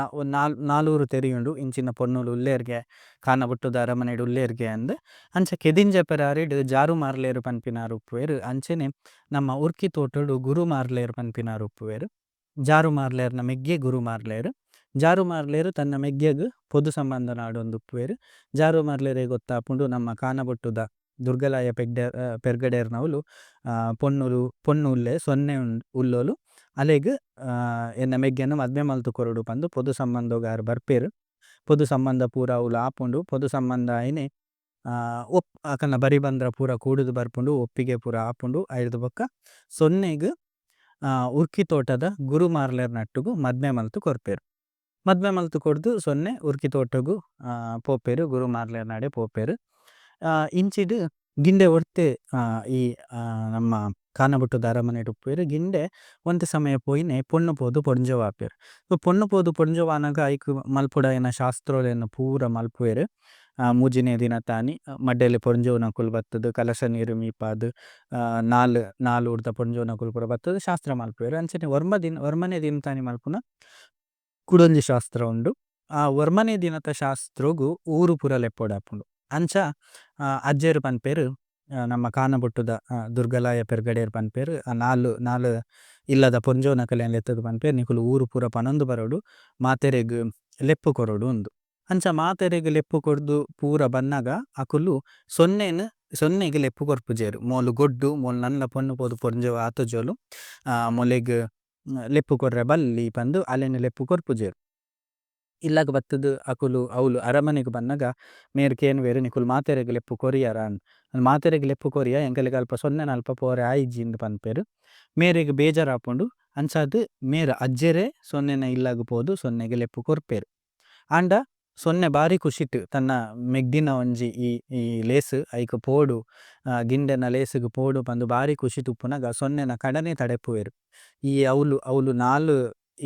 ನಾಲೂರು ತೆರಿಯುಂಡು ಇಂಚಿನ ಪೊಣ್ಣುಲು ಉಲ್ಲೆರ್ಗೆ ಕಾನಬೊಟ್ಟುದ ಅರಮನೆಡ್ ಉಲ್ಲೆರ್ಗೆ ಅಂದ್. ಅಂಚ ಕೆದಿಂಜೆಪೆರ ಅರಿಡ್ ಜಾರು ಮಾರ್ಲೆರ್ ಪನ್ಪಿನಾರ್ ಉಪ್ಪುವೆರ್. ಅಂಚನೆ ನಮ್ಮ ಉರ್ಕಿ ತೋಟೊಡು ಗುರು ಮಾರ್ಲೆರ್ ಪನ್ಪಿನಾರ್ ಉಪ್ಪುವೆರ್. ಜಾರು ಮಾರ್ಲೆರ್ನ ಮೆಗ್ಗೆ ಗುರು ಮಾರ್ಲೆರ್. ಜಾರು ಮಾರ್ಲೆರ್ ತನ್ನ ಮೆಗ್ಗೆಗ್ ಪೊದು ಸಂಬಂಧ ನಾಡೊಂದು ಉಪ್ಪುವೆರ್. ಜಾರು ಮಾರ್ಲೆರೆ ಗೊತ್ತಾಪುಂಡು ನಮ್ಮ ಕಾನಬೊಟ್ಟುದ ದುರ್ಗಲಾಯ ಪೆರ್ಗಡೆರ್ನವುಲು ಪೊಣ್ಣು ಉಲ್ಲೆ ಸೊನ್ನೆ ಉಲ್ಲೋಲು ಅಲೆಗ್ ಎನ್ನ ಮೆಗ್ಗೆನ್ ಮದ್ಮೆ ಮಲ್ತು ಕೊರೊಡು ಪಂದ್ ಪೊದು ಸಂಬಂಧೊಗಾರ್ ಬರ್ಪೆರ್. ಪೊದು ಸಂಬಂಧ ಪೂರ ಅವ್ಲು ಆಪುಂಡು ಪೊದು ಸಂಬಂಧ ಆಯಿನೆ ಅಕಲ್ನ ಬರಿ ಬಂದ್ರ ಪೂರ ಕೂಡುದು ಬರ್ಪುಂಡು ಒಪ್ಪಿಗೆ ಪೂರ ಆಪುಂಡು. ಐರ್ದು ಬೊಕ್ಕ ಸೊನ್ನೆಗ್ ಉರ್ಕಿ ತೋಟದ ಗುರು ಮಾರ್ಲೆರ್ ನಟ್ಟುಗು ಮದ್ಮೆ ಮಲ್ತು ಕೊರ್ಪೆರ್. ಮದ್ಮೆ ಮಲ್ತು ಕೊರ್ದು ಸೊನ್ನೆ ಉರ್ಕಿ ತೋಟಗು ಪೋಪೆರ್ ಗುರು ಮಾರ್ಲೆರ್ ನಾಡೆ ಪೋಪೆರ್. ಇಂಚಿಡ್ ಗಿಂಡೆ ಒರ್ತೆ ಈ ನಮ್ಮ ಕಾನಬುಟ್ಟುದ ಅರಮನೆಡ್ ಉಪ್ಪುವೆರ್. ಗಿಂಡೆ ಒಂತೆ ಸಮಯ ಪೋಯಿನೆ ಪೊಣ್ಣು ಪೋದು ಪೊಂಜೊವು ಆಪೆರ್. ಪೊಣ್ಣು ಪೋದು ಪೊಂಜೊವು ಆನಗ ಐಕ್ ಮಲ್ಪುಡಾಯಿನ ಶಾಸ್ತ್ರೋಲೆನ್ ಪೂರ ಮಲ್ಪುವೆರ್. ಮೂಜಿನೆ ದಿನ ತಾನಿ ಮಡ್ಡೆಲೆ ಪೊಂಜೊವುನಕುಲು ಬತ್ತುದು ಕಲಶ ನೀರು ಮೀಪಾದ್ ನಾಲ್ ಉಡ್ದ ಪೊಂಜೊವುನಕುಲು ಪೂರ ಬತ್ತುದು ಶಾಸ್ತ್ರ ಮಲ್ಪುವೆರ್. ಅಂಚನೆ ವರ್ಮನೆ ದಿನ ತಾನಿ ಮಲ್ಪುನ ಕುಡೊಂಜಿ ಶಾಸ್ತ್ರ ಉಂಡು. ಆ ವರ್ಮನೆ ದಿನದ ಶಾಸ್ತ್ರಗು ಊರು ಪೂರ ಲೆಪ್ಪೊಡಾಪುಂಡು. ಅಂಚ ಅಜ್ಜೆರ್ ಪನ್ಪೆರ್ ನಮ್ಮ ಕಾನಬುಟ್ಟುದ ದುರ್ಗಲಾಯ ಪೆರ್ಗಡೆರ್ ಪನ್ಪೆರ್ ನಾಲ್ ಇಲ್ಲದ ಪೊಂಜೊವುನಕಲೆನ್ ಲೆತ್ತುದು ಪನ್ಪೆರ್ ನಿಕುಲು ಊರು ಪೂರ ಪನೊಂದು ಬರೊಡು ಮಾತೆರೆಗ್ ಲೆಪ್ಪು ಕೊರೊಡು ಉಂದು. ಅಂಚ ಮಾತೆರೆಗ್ ಲೆಪ್ಪು ಕೊರ್ದು ಪೂರ ಬನ್ನಗ ಅಕುಲು ಸೊನ್ನೆಗ್ ಲೆಪ್ಪು ಕೊರ್ಪುಜೆರ್. ಮೋಲು ಗೊಡ್ಡು ಮೋಲು ನಲ್ಲ ಪೊಣ್ಣು ಪೋದು ಪೊಂಜೊವು ಆತುಜೊಲು ಮೊಲೆಗ್ ಲೆಪ್ಪು ಕೊರ್ರೆ ಬಲ್ಲಿ ಪಂದ್ ಅಲೆನ್ ಲೆಪ್ಪು ಕೊರ್ಪುಜೆರ್. ಇಲ್ಲಗ್ ಬತ್ತುದು ಅಕುಲು ಅವ್ಲು ಅರಮನೆಗ್ ಬನ್ನಗ ಮೇರ್ ಕೇನುವೆರ್ ನಿಕುಲು ಮಾತೆರೆಗ್ ಲೆಪ್ಪು ಕೊರಿಯರ ಅಂದ್. ಮಾತೆರೆಗ್ ಲೆಪ್ಪು ಕೊರಿಯ ಎಂಕಲೆಗ್ ಅಲ್ಪ ಸೊನ್ನೆನ ಅಲ್ಪ ಪೋರೆ ಆಯಿಜ್ಜಿ ಇಂದ್ ಪನ್ಪೆರ್. ಮೇರೆಗ್ ಬೇಜಾರ್ ಆಪುಂಡು. ಅಂಚಾದ್ ಮೇರ್ ಅಜ್ಜೆರೆ ಸೊನ್ನೆನ ಇಲ್ಲಗ್ ಪೋದು ಸೊನ್ನೆಗ್ ಲೆಪ್ಪು ಕೊರ್ಪೆರ್. ಆಂಡ ಸೊನ್ನೆ ಬಾರಿ ಖುಷಿಟ್ ತನ್ನ ಮೆಗ್ದಿನ ಒಂಜಿ ಈ ಲೇಸ್ ಐಕ್ ಪೋಡು ಗಿಂಡೆನ ಲೇಸ್ಗ್ ಪೋಡು ಪಂದ್ ಬಾರಿ ಖುಷಿಟ್ ಉಪ್ಪುನಗ ಸೊನ್ನೆನ ಕಡನೆ ತಡೆಪುವೆರ್. ಈ ಅವ್ಲು ನಾಲ್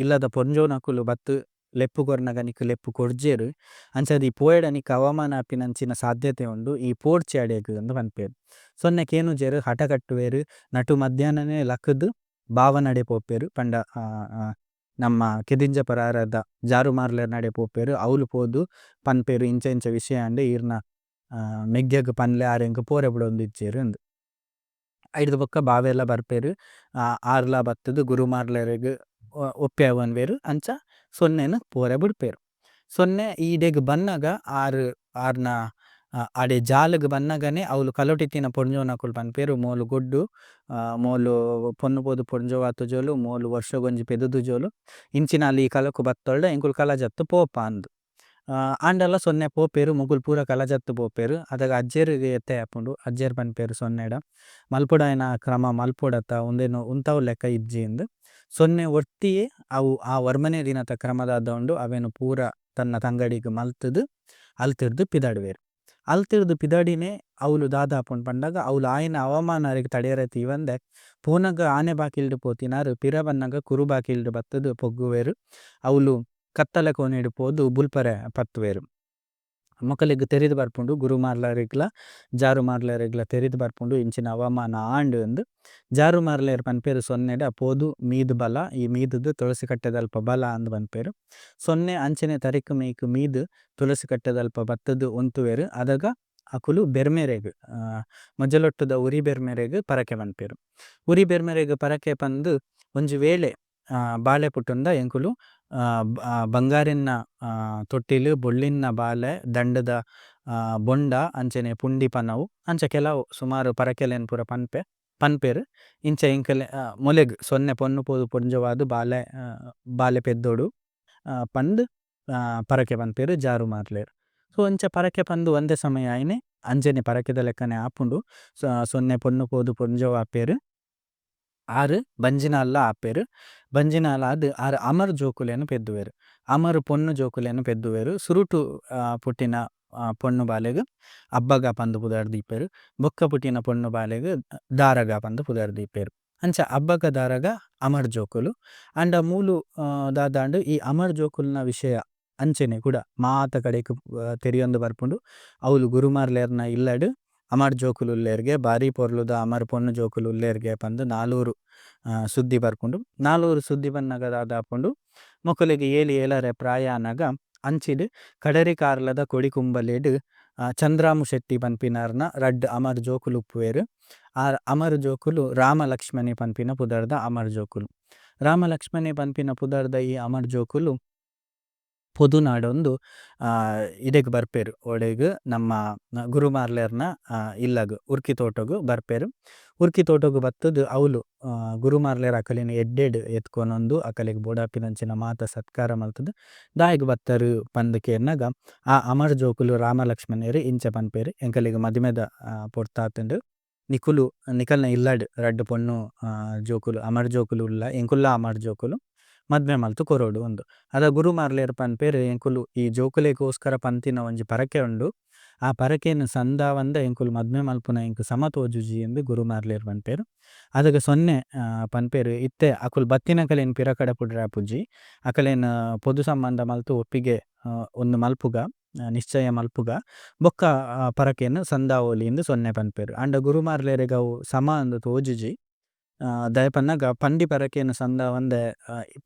ಇಲ್ಲದ ಪೊಂಜೊವುನಕುಲು ಬತ್ತು ಲೆಪ್ಪು ಕೊರ್ನಗ ನಿಕ್ ಲೆಪ್ಪು ಕೊರ್ಜೆರ್. ಅಂಚಾದ್ ಈ ಪೋಯಡ ನಿಕ್ ಅವಮಾನ ಆಪಿನಂಚಿನ ಸಾಧ್ಯತೆ ಉಂಡು ಈ ಪೋಡ್ಚಿ ಅಡೆಗ್ ಅಂದ್ ಪನ್ಪೆರ್. ಸೊನ್ನೆ ಕೇನುಜೆರ್ ಹಠ ಕಟ್ಟುವೆರ್. ನಟು ಮಧ್ಯಾಹ್ನನೆ ಲಕ್ಕದ್ ಬಾವ ನಡೆ ಪೋಪೆರ್ ಪಂಡ ನಮ್ಮ ಕೆದಿಂಜ ಪರಾರದ ಜಾರು ಮಾರ್ಲೆರ್ ನಡೆ ಪೋಪೆರ್. ಅವ್ಲು ಪೋದು ಪನ್ಪೆರ್ ಇಂಚ ಇಂಚ ವಿಷಯ ಅಂಡ್ ಈರ್ನ ಮೆಗ್ಗೆಗ್ ಪನ್ಲೆ ಆರೆಂಗ್ ಪೋರೆ ಬಿಡೊಂದಿಜ್ಜೆರ್ ಅಂದ್. ಐರ್ದು ಬೊಕ್ಕ ಬಾವೆಲ್ಲ ಬರ್ಪೆರ್. ಆರ್ಲ ಬತ್ತುದು ಗುರು ಮಾರ್ಲೆರೆಗ್ ಒಪ್ಪೆ ಅವನ್ವೆರ್. ಅಂಚ ಸೊನ್ನೆನ್ ಪೋರೆ ಬಿಡ್ಪೆರ್. ಸೊನ್ನೆ ಈಡೆಗ್ ಬನ್ನಗ ಆರ್ನ ಅಡೆ ಜಾಲಗ್ ಬನ್ನಗನೆ ಅವ್ಲು ಕಲೊಟಿತ್ತಿನ ಪೊಂಜೊವುನಕುಲು ಪನ್ಪೆರ್ ಮೋಲು ಗೊಡ್ಡು ಮೋಲು ಪೊಣ್ಣು ಪೋದು ಪೊಂಜೊವು ಆತುಜೊಲು ಮೋಲು ವರ್ಷಗೊಂಜಿ ಪೆದುದು ಜೋಲು ಇಂಚಿನ ಈ ಕಲಕು ಬತ್ತೊಲ್ಡ ಎಂಕುಲು ಕಲಜತ್ತು ಪೋಪ ಅಂದ್. ಆಂಡಲ ಸೊನ್ನೆ ಪೋಪೆರ್ ಮುಗುಲ್ ಪೂರ ಕಲಜತ್ತು ಪೋಪೆರ್. ಅದಾಗ ಅಜ್ಜೆರ್ಗ್ ಎತ್ತೆ ಆಪುಂಡು. ಅಜ್ಜೆರ್ ಪನ್ಪೆರ್ ಸೊನ್ನೆಡ ಮಲ್ಪುಡಾಯಿನ ಕ್ರಮ ಮಲ್ಪೊಡತ ಉಂದೆನು ಉಂತವು ಲೆಕ್ಕ ಇಜ್ಜಿ ಇಂದ್. ಸೊನ್ನೆ ಒಟ್ಟಿಯೇ ಅವು ಆ ವರ್ಮನೆ ದಿನದ ಕ್ರಮದಾದ ಉಂಡು ಅವೆನು ಪೂರ ತನ್ನ ತಂಗಡಿಗ್ ಮಲ್ತುದು ಅಲ್ತಿರ್ದು ಪಿದಾಡುವೆರ್. ಅಲ್ತಿರ್ದು ಪಿದಾಡಿನೇ ಅವ್ಲು ದಾದ ಆಪುಂಡು ಪಂಡಗ ಅವ್ಲು ಆಯಿನ ಅವಮಾನರೆಗ್ ತಡೆಯರೆ ತೀವಂದೆ ಪೂನಗ ಆನೆ ಬಾಕಿಲ್ಡ್ ಪೋತಿನಾರ್ ಪಿರ ಬನ್ನಗ ಕುರು ಬಾಕಿಲ್ಡ್ ಬತ್ತುದು ಪೊಗ್ಗುವೆರ್. ಅವ್ಲು ಕತ್ತಲೆ ಕೋಣೆಡ್ ಪೋದು ಬುಲ್ಪರೆ ಪತ್ತುವೆರ್. ಮೊಕಲೆಗ್ ತೆರಿದ್ ಬರ್ಪುಂಡು ಗುರು ಮಾರ್ಲೆರೆಗ್ಲ ಜಾರು ಮಾರ್ಲೆರೆಗ್ಲ ತೆರಿದ್ ಬರ್ಪುಂಡು ಇಂಚಿನ ಅವಮಾನ ಆಂಡ್ ಅಂದ್. ಜಾರು ಮಾರ್ಲೆರ್ ಪನ್ಪೆರ್ ಸೊನ್ನೆಡ ಪೋದು ಮೀದ್ ಬಲ ಈ ಮೀದುದು ತುಳಸಿ ಕಟ್ಟೆದಲ್ಪ ಬಲ ಅಂದ್ ಪನ್ಪೆರ್. ಸೊನ್ನೆ ಅಂಚನೆ ತರಿಕ್ ಮೇಯ್ಕ್ ಮೀದ್ ತುಳಸಿ ಕಟ್ಟೆದಲ್ಪ ಬತ್ತುದು ಉಂತುವೆರ್. ಅದಾಗ ಅಕುಲು ಬೆರ್ಮೆರೆಗ್ ಮೊಜಲೊಟ್ಟುದ ಉರಿ ಬೆರ್ಮೆರೆಗ್ ಪರಕೆ ಪನ್ಪೆರ್. ಉರಿ ಬೆರ್ಮೆರೆಗ್ ಪರಕೆ ಪಂದ್ ಒಂಜಿ ವೇಳೆ ಬಾಳೆ ಪುಟ್ಟುಂಡ ಎಂಕುಲು ಬಂಗಾರೆನ್ನ ತೊಟ್ಟಿಲ್ ಬೊಳ್ಳಿನ್ನ ಬಾಲೆ ದಂಡದ ಬೊಂಡ ಅಂಚನೆ ಪುಂಡಿ ಪನವು ಅಂಚ ಕೆಲವು ಸುಮಾರು ಪರಕೆಲೆನ್ ಪೂರ ಪನ್ಪೆರ್. ಇಂಚ ಎಂಕಲೆ ಮೊಲೆಗ್ ಸೊನ್ನೆ ಪೊಣ್ಣು ಪೋದು ಪೊಂಜೊವಾದ್ ಬಾಲೆ ಪೆದ್ದೊಡು ಪಂದ್ ಪರಕೆ ಪನ್ಪೆರ್ ಜಾರು ಮಾರ್ಲೆರ್. ಸೊ ಅಂಚ ಪರಕೆ ಪಂದ್ ಒಂದೇ ಸಮಯ ಆಯಿನೆ ಅಂಜನೆ ಪರಕೆದ ಲೆಕ್ಕನೆ ಆಪುಂಡು. ಸೊನ್ನೆ ಪೊಣ್ಣು ಪೋದು ಪೊಂಜೊವು ಆಪೆರ್. ಆರ್ ಬಂಜಿನಾಲ ಆಪೆರ್. ಬಂಜಿನಾಲ ಆದ್ ಆರ್ ಅಮರ್ ಜೋಕುಲೆನ್ ಪೆದ್ದುವೆರ್. ಅಮರ್ ಪೊಣ್ಣು ಜೋಕುಲೆನ್ ಪೆದ್ದುವೆರ್. ಸುರುಟು ಪುಟ್ಟಿನ ಪೊಣ್ಣು ಬಾಲೆಗ್ ಅಬ್ಬಗ ಪಂದ್ ಪುದರ್ ದೀಪೆರ್. ಬೊಕ್ಕ ಪುಟ್ಟಿನ ಪೊಣ್ಣು ಬಾಲೆಗ್ ದಾರಗ ಪಂದ್ ಪುದರ್ ದೀಪೆರ್. ಅಂಚ ಅಬ್ಬಗ ದಾರಗ ಅಮರ್ ಜೋಕುಲು. ಅಂಡ ಮೂಲು ದಾದಾಂಡ್ ಈ ಅಮರ್ ಜೋಕುಲ್ನ ವಿಷಯ ಅಂಚನೆ ಕೂಡ ಮಾತ ಕಡೆಕ್ ತೆರಿಯೊಂದು ಬರ್ಪುಂಡು. ಅವ್ಲು ಗುರು ಮಾರ್ಲೆರ್ನ ಇಲ್ಲಡ್ ಅಮರ್ ಜೋಕುಲು ಉಲ್ಲೆರ್ಗೆ ಬಾರಿ ಪೊರ್ಲುದ ಅಮರ್ ಪೊಣ್ಣು ಜೋಕುಲು ಉಲ್ಲೆರ್ಗೆ ಪಂದ್ ನಾಲೂರು ಸುದ್ದಿ ಬರ್ಪುಂಡು. ನಾಲೂರು ಸುದ್ದಿ ಬನ್ನಗ ದಾದ ಆಪುಂಡು ಮೊಕಲೆಗ್ ಏಲಿ ಏಲರೆ ಪ್ರಾಯ ಆನಗ ಅಂಚಿಡ್ ಕಡರಿ ಕಾರ್ಲದ ಕೊಡಿ ಕುಂಬಲೆಡ್ ಚಂದ್ರಾಮು ಶೆಟ್ಟಿ ಪನ್ಪಿನಾರ್ನ ರಡ್ಡ್ ಅಮರ್ ಜೋಕುಲು ಉಪ್ಪುವೆರ್. ಆ ಅಮರ್ ಜೋಕುಲು ರಾಮ ಲಕ್ಷ್ಮಣೆ ಪನ್ಪಿನ ಪುದರ್ದ ಅಮರ್ ಜೋಕುಲು. ರಾಮ ಲಕ್ಷ್ಮಣೆ ಪನ್ಪಿನ ಪುದರ್ದ ಈ ಅಮರ್ ಜೋಕುಲು ಪೊದುನಾಡೊಂದು ಇದೆಗ್ ಬರ್ಪೆರ್ ಒಡೆಗ್ ನಮ್ಮ ಗುರುಮಾರ್ಲೆರ್ನ ಇಲ್ಲಗ್ ಉರ್ಕಿ ತೋಟಗ್ ಬರ್ಪೆರ್. ಉರ್ಕಿ ತೋಟಗ್ ಬತ್ತುದು ಅವ್ಲು ಗುರುಮಾರ್ಲೆರ್ ಅಕಲೆನ್ ಎಡ್ಡೆಡ್ ಎತ್ಕೊನೊಂದು ಅಕಲೆಗ್ ಬೋಡಾಪಿನಂಚಿನ ಮಾತ ಸತ್ಕಾರ ಮಲ್ತುದು ದಾಯೆಗ್ ಬತ್ತರ್ ಪಂದ್ ಕೇರ್ನಗ ಆ ಅಮರ್ ಜೋಕುಲು ರಾಮಲಕ್ಷ್ಮಣೆರ್ ಇಂಚ ಪನ್ಪೆರ್ ಎಂಕಲೆಗ್ ಮದಿಮೆದ ಪೊರ್ತಾತುಂಡು ನಿಕಲ್ನ ಇಲ್ಲಡ್ ರಡ್ಡ್ ಪೊಣ್ಣು ಜೋಕುಲು ಅಮರ್ ಜೋಕುಲು ಉಲ್ಲ ಎಂಕುಲ್ಲ ಅಮರ್ ಜೋಕುಲು ಮದ್ಮೆ ಮಲ್ತು ಕೊರೋಡು ಉಂದು. ಅದ ಗುರುಮಾರ್ಲೆರ್ ಪನ್ಪೆರ್ ಎಂಕುಲು ಈ ಜೋಕುಲೆಗೋಸ್ಕರ ಪಂತಿನ ಒಂಜಿ ಪರಕೆ ಉಂಡು ಆ ಪರಕೆನ್ ಸಂದಾವಂದ ಎಂಕುಲು ಮದ್ಮೆ ಮಲ್ಪುನ ಎಂಕ್ ಸಮ ತೋಜುಜಿ ಎಂದು ಗುರುಮಾರ್ಲೆರ್ ಪನ್ಪೆರ್. ಅದಗ ಸೊನ್ನೆ ಪನ್ಪೆರ್ ಇತ್ತೆ ಅಕುಲು ಬತ್ತಿನಕಲೆನ್ ಪಿರಕಡ ಪುಡ್ರಾಪುಜಿ ಅಕಲೆನ್ ಪೊದು ಸಂಬಂಧ ಮಲ್ತು ಒಪ್ಪಿಗೆ ಒಂದು ಮಲ್ಪುಗ ನಿಶ್ಚಯ ಮಲ್ಪುಗ ಬೊಕ್ಕ ಪರಕೆನ್ ಸಂದಾವೊಲಿ ಇಂದು ಸೊನ್ನೆ ಪನ್ಪೆರ್. ಆಂಡ ಗುರುಮಾರ್ಲೆರೆಗ್ ಅವು ಸಮ ಅಂದ್ ತೋಜುಜಿ ದಾಯೆ ಪನ್ನಗ ಪಂಡಿ ಪರಕೆನ್ ಸಂದಾವಂದೆ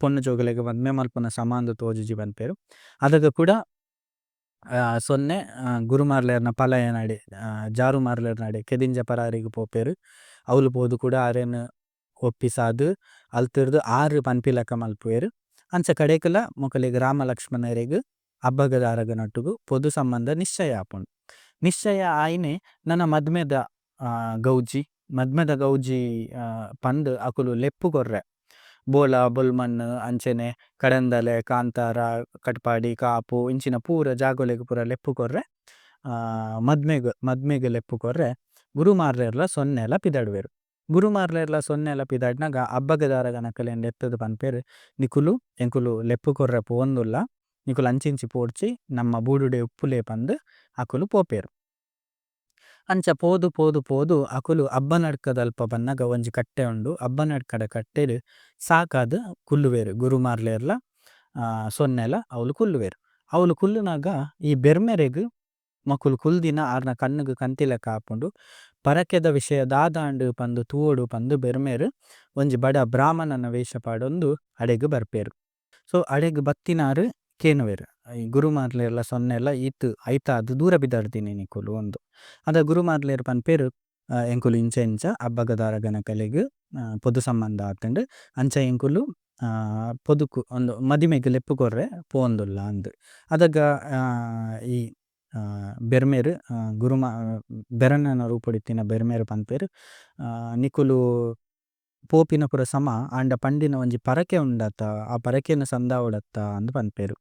ಪೊಣ್ಣು ಜೋಕುಲೆಗ್ ಮದ್ಮೆ ಮಲ್ಪುನ ಸಮ ಅಂದ್ ತೋಜುಜಿ ಪನ್ಪೆರ್. ಅದಗ ಕೂಡ ಸೊನ್ನೆ ಗುರುಮಾರ್ಲೆರ್ನ ಪಲಯ ನಡೆ ಜಾರು ಮಾರ್ಲೆರ್ ನಡೆ ಕೆದಿಂಜ ಪರಾರಿಗ್ ಪೋಪೆರ್. ಅವ್ಲು ಪೋದು ಕೂಡ ಅರೆನ್ ಒಪ್ಪಿಸಾದ್ ಅಲ್ತಿರ್ದು 6 ಪನ್ಪಿಲಕ ಮಲ್ಪುವೆರ್. ಅಂಚ ಕಡೆಕಲ ಮೊಕಲೆಗ್ ರಾಮ ಲಕ್ಷ್ಮಣರೆಗ್ ಅಬ್ಬಗ ದಾರಗ ನಟ್ಟುಗು ಪೊದು ಸಂಬಂಧ ನಿಶ್ಚಯ ಆಪುಂಡು. ನಿಶ್ಚಯ ಆಯಿನೆ ನನ ಮದ್ಮೆದ ಗೌಜಿ ಪಂದ್ ಅಕುಲು ಲೆಪ್ಪು ಕೊರ್ರೆ ಬೋಲ ಬೊಲ್ಮಣ್ಣು ಅಂಚೆನೆ ಕಡಂದಲೆ ಕಾಂತಾರ ಕಟ್ಪಾಡಿ ಕಾಪು ಇಂಚಿನ ಪೂರ ಜಾಗೊಲೆಗ್ ಪೂರ ಲೆಪ್ಪು ಕೊರ್ರೆ ಮದ್ಮೆಗ್ ಲೆಪ್ಪು ಕೊರ್ರೆ ಗುರುಮಾರ್ಲೆರ್ಲ ಸೊನ್ನೆಲ ಪಿದಡ್ವೆರ್. ಗುರುಮಾರ್ಲೆರ್ಲ ಸೊನ್ನೆಲ ಪಿದಡ್ನಗ ಅಬ್ಬಗ ದಾರಗ ನಕಲೆನ್ ಲೆತ್ತುದು ಪನ್ಪೆರ್ ನಿಕುಲು ಎಂಕುಲು ಲೆಪ್ಪು ಕೊರ್ರೆ ಪೋವೊಂದುಲ್ಲ ನಿಕುಲು ಅಂಚಿಂಚಿ ಪೋಡ್ಚಿ ನಮ್ಮ ಬೂಡುಡೆ ಉಪ್ಪುಲೆ ಪಂದ್ ಅಕುಲು ಪೋಪೆರ್. ಅಂಚ ಪೋದು ಪೋದು ಪೋದು ಅಕುಲು ಅಬ್ಬನಡ್ಕದ ಅಲ್ಪ ಬನ್ನಗ ಒಂಜಿ ಕಟ್ಟೆ ಉಂಡು ಅಬ್ಬನಡ್ಕದ ಕಟ್ಟೆಡ್ ಸಾಕಾದ್ ಕುಲ್ಲುವೆರ್ ಗುರುಮಾರ್ಲೆರ್ಲ ಸೊನ್ನೆಲ ಅವ್ಲು ಕುಲ್ಲುವೆರ್. ಅವ್ಲು ಕುಲ್ಲುನಗ ಈ ಬೆರ್ಮೆರೆಗ್ ಮಕುಲು ಕುಲ್ದಿನ ಆರ್ನ ಕಣ್ಣುಗ್ ಕಂತಿಲೆಕ ಆಪುಂಡು ಪರಕೆದ ವಿಷಯ ದಾದಾಂಡ್ ಪಂದ್ ತೂವೊಡು ಪಂದ್ ಬೆರ್ಮೆರ್ ಒಂಜಿ ಬಡ ಬ್ರಾಹ್ಮಣನ ವೇಷ ಪಾಡೊಂದು ಅಡೆಗ್ ಬರ್ಪೆರ್. ಸೊ ಅಡೆಗ್ ಬತ್ತಿನಾರ್ ಕೇನುವೆರ್ ಈ ಗುರುಮಾರ್ಲೆರ್ಲ ಸೊನ್ನೆಲ ಈತ್ ಐತಾದ್ ದೂರ ಬಿದ್ದಡ್ದಿನಿ ನಿಕುಲು ಒಂದು. ಅದ ಗುರುಮಾರ್ಲೆರ್ ಪನ್ಪೆರ್ ಎಂಕುಲು ಇಂಚ ಇಂಚ ಅಬ್ಬಗ ದಾರಗ ನಕಲೆಗ್ ಪೊದು ಸಂಬಂಧ ಆತುಂಡ್ ಅಂಚ ಎಂಕುಲು ಪೊದುಕು ಒಂದು ಮದಿಮೆಗ್ ಲೆಪ್ಪು ಕೊರ್ರೆ ಪೋವೊಂದುಲ್ಲ ಅಂದ್. ಅದಗ ಈ ಬೆರ್ಮೆರ್ ಬೆರನನ ರೂಪೊಡಿತ್ತಿನ ಬೆರ್ಮೆರ್ ಪನ್ಪೆರ್ ನಿಕುಲು ಪೋಪಿನ ಪುರ ಸಮ ಆಂಡ ಪಂಡಿನ ಒಂಜಿ ಪರಕೆ ಉಂಡತ ಆ ಪರಕೆನ್ ಸಂದಾವೊಡತ್ತ ಅಂದ್ ಪನ್ಪೆರ್.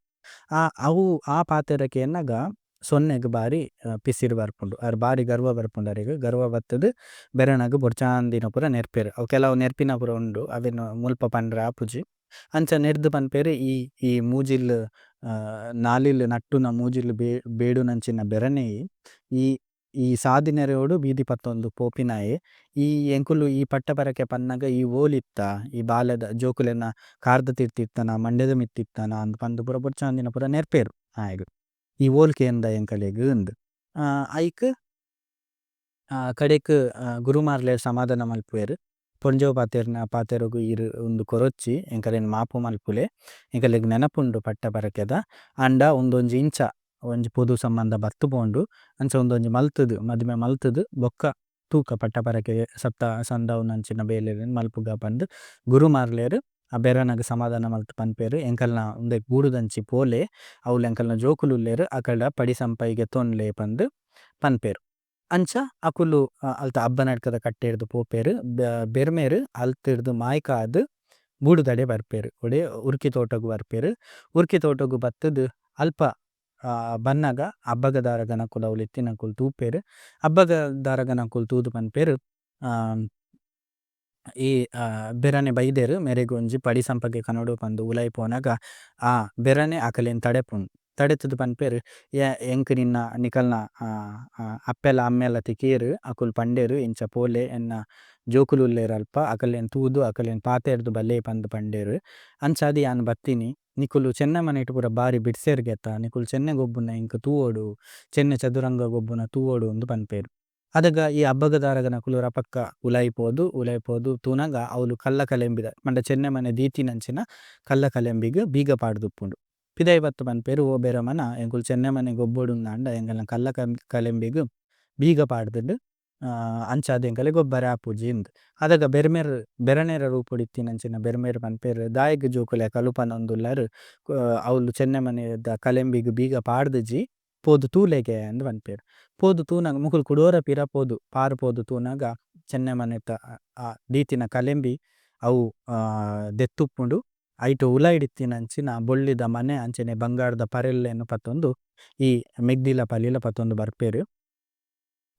ಅವು ಆ ಪಾತೆರಕೆ ಎನ್ನಗ ಸೊನ್ನೆಗ್ ಬಾರಿ ಪಿಸಿರ್ ಬರ್ಪುಂಡು ಅರ್ ಬಾರಿ ಗರ್ವ ಬರ್ಪುಂಡು ಅರೆಗ್ ಗರ್ವ ಬತ್ತುದು ಬೆರನಗ್ ಬೊರ್ಚಾಂದಿನ ಪುರ ನೆರ್ಪೆರ್. ಅವು ಕೆಲವು ನೆರ್ಪಿನ ಪುರ ಉಂಡು ಅವೆನ್ ಮುಲ್ಪ ಪಂಡ್ರೆ ಆಪುಜಿ. ಅಂಚ ನೆರ್ದ್ ಪನ್ಪೆರ್ ಈ ಮೂಜಿಲ್ ನಾಲಿಲ್ ನಟ್ಟುನ ಮೂಜಿಲ್ ಬೇಡುನಂಚಿನ ಬೆರನೆಯಿ ಈ ಸಾದಿನೆರೆಯೋಡು ಬೀದಿ ಪತ್ತೊಂದು ಪೋಪಿನಾಯೆ ಈ ಎಂಕುಲು ಈ ಪಟ್ಟ ಪರಕೆ ಪನ್ನಗ ಈ ಓಲಿತ್ತ ಈ ಬಾಲೆದ ಜೋಕುಲೆನ ಕಾರ್ದ ತಿರ್ತಿತ್ತನ ಮಂಡ್ಯದ ಮಿತ್ತಿತ್ತನ ಅಂದ್ ಪಂದ್ ಪುರ ಬೊರ್ಚಾಂದಿನ ಪುರ ನೆರ್ಪೆರ್ ಆಯೆಗ್ ಈ ಓಲ್ ಕೇಂದ ಎಂಕಲೆಗ್ ಇಂದ್. ಐಕ್ ಕಡೆಕ್ ಗುರುಮಾರ್ಲೆರ್ ಸಮಾಧಾನ ಮಲ್ಪುವೆರ್ ಪೊಂಜೋ ಪಾತೆರಗು ಉಂದು ಕೊರೊಚ್ಚಿ ಎಂಕಲೆನ್ ಮಾಪು ಮಲ್ಪುಲೆ ಎಂಕಲೆಗ್ ನೆನಪುಂಡು ಪಟ್ಟ ಪರಕೆದ ಆಂಡ ಉಂದೊಂಜಿ ಇಂಚ ಒಂಜಿ ಪೊದು ಸಂಬಂಧ ಬತ್ತು ಪೋಂಡು ಅಂಚ ಉಂದೊಂಜಿ ಮಲ್ತುದು ಮದಿಮೆ ಮಲ್ತುದು ಬೊಕ್ಕ ತೂಕ ಪಟ್ಟ ಪರಕೆ ಸತ್ತ ಸಂದವುನಂಚಿನ ಬೇಲೆಲೆನ್ ಮಲ್ಪುಗ ಪಂದ್ ಗುರುಮಾರ್ಲೆರ್ ಆ ಬೆರನಗ್ ಸಮಾಧಾನ ಮಲ್ತ್ ಪನ್ಪೆರ್ ಎಂಕಲ್ನ ಉಂದೆ ಗೂಡುದಂಚಿ ಪೋಲೆ ಅವ್ಲು ಎಂಕಲ್ನ ಜೋಕುಲುಲ್ಲೆರ್ ಅಕಲ್ಡ ಪಡಿ ಸಂಪೈಗೆ ತೊನ್ಲೆ ಪಂದ್ ಪನ್ಪೆರ್. ಅಂಚ ಅಕುಲು ಅಲ್ತ ಅಬ್ಬನಡ್ಕದ ಕಟ್ಟೆಡ್ದು ಪೋಪೆರ್ ಬೆರ್ಮೆರ್ ಅಲ್ತಿರ್ದು ಮಾಯ್ಕಾದ್ ಬೂಡುದಡೆ ಬರ್ಪೆರ್ ಒಡೆ ಉರ್ಕಿ ತೋಟಗು ಬರ್ಪೆರ್. ಉರ್ಕಿ ತೋಟಗು ಬತ್ತುದು ಅಲ್ಪ ಬನ್ನಗ ಅಬ್ಬಗ ದಾರಗ ನಕುಲು ಅವ್ಲು ಇತ್ತಿನಕುಲು ತೂಪೆರ್. ಅಬ್ಬಗ ದಾರಗ ನಕುಲು ತೂದು ಪನ್ಪೆರ್ ಈ ಬೆರನೆ ಬೈದೆರ್ ಮೆರೆಗ್ ಒಂಜಿ ಪಡಿ ಸಂಪಗೆ ಕನೊಡು ಪಂದ್ ಉಲೈ ಪೋನಗ ಆ ಬೆರನೆ ಅಕಲೆನ್ ತಡೆಪುಂಡು ತಡೆತುದು ಪನ್ಪೆರ್ ಎಂಕ್ ನಿಕಲ್ನ ಅಪ್ಪೆಲ ಅಮ್ಮೆಲ ತಿಕೇರ್ ಅಕುಲು ಪಂಡೆರ್ ಇಂಚ ಪೋಲೆ ಎನ್ನ ಜೋಕುಲುಲ್ಲೆರ್ ಅಲ್ಪ ಅಕಲೆನ್ ತೂದು ಅಕಲೆನ್ ಪಾತೆರ್ದು ಬಲ್ಲೆ ಪಂದ್ ಪಂಡೆರ್. ಅಂಚಾದ್ ಯಾನ್ ಬತ್ತಿನಿ ನಿಕುಲು ಚೆನ್ನ ಮನೆಟ್ ಪೂರ ಬಾರಿ ಬಿಡ್ಸೆರ್ ಗೆತ್ತ ನಿಕುಲು ಚೆನ್ನ ಗೊಬ್ಬುನ ಎಂಕ್ ತೂವೊಡು ಚೆನ್ನ ಚದುರಂಗ ಗೊಬ್ಬುನ ತೂವೊಡು ಉಂದು ಪನ್ಪೆರ್. ಅದಗ ಈ ಅಬ್ಬಗ ದಾರಗ ನಕುಲು ರಪಕ್ಕ ಉಲೈ ಪೋದು ತೂನಗ ಅವ್ಲು ಕಲ್ಲ ಕಲೆಂಬಿದ ಪಂಡ ಚೆನ್ನ ಮನೆ ದೀತಿನಂಚಿನ ಕಲ್ಲ ಕಲೆಂಬಿಗ್ ಬೀಗ ಪಾಡ್ದುಪ್ಪುಂಡು. ಪಿದೈ ಬತ್ತು ಪನ್ಪೆರ್ ಓ ಬೆರಮನ ಎಂಕುಲು ಚೆನ್ನ ಮನೆ ಗೊಬ್ಬೊಡುಂದಾಂಡ ಎಂಕಲ್ನ ಕಲ್ಲ ಕಲೆಂಬಿಗ್ ಬೀಗ ಪಾಡ್ದುಂಡು ಅಂಚಾದೆಂಕಲೆ ಗೊಬ್ಬರ ಆಪುಜಿ ಇಂದ್ ಅದಾಗ ಬೆರನೆರ ರೂಪುಡಿತ್ತಿನಂಚಿನ ಬೆರ್ಮೇರ್ ಪನ್ಪೇರ್ ದಾಯಗ್ ಜೋಕುಲೆ ಕಲುಪನೊಂದುಲ್ಲರ್ ಅವ್ಲು ಚೆನ್ನ ಮನೆದ ಕಲೆಂಬಿಗ್ ಬೀಗ ಪಾಡ್ದಜಿ ಪೋದು ತೂಲೆಗೆ ಅಂದ್ ಪನ್ಪೇರ್. ಪೋದು ತೂನಗ ಮುಕುಲು ಕುಡೋರ ಪಿರ ಪೋದು ಪಾರ್ ಪೋದು ತೂನಗ ಚೆನ್ನ ಮನೆತ ದೀತಿನ ಕಲೆಂಬಿ ಅವು ದೆತ್ತುಪ್ಪುಂಡು ಐಟ್ ಉಲ ಇಡಿತ್ತಿನಂಚಿನ ಬೊಳ್ಳಿದ ಮನೆ ಅಂಚನೆ ಬಂಗಾರದ ಪರೆಲ್ಲೆನ್ ಪತ್ತೊಂದು ಈ ಮೆಗ್ದಿಲ ಪಲಿಲ ಪತ್ತೊಂದು ಬರ್ಪೇರ್.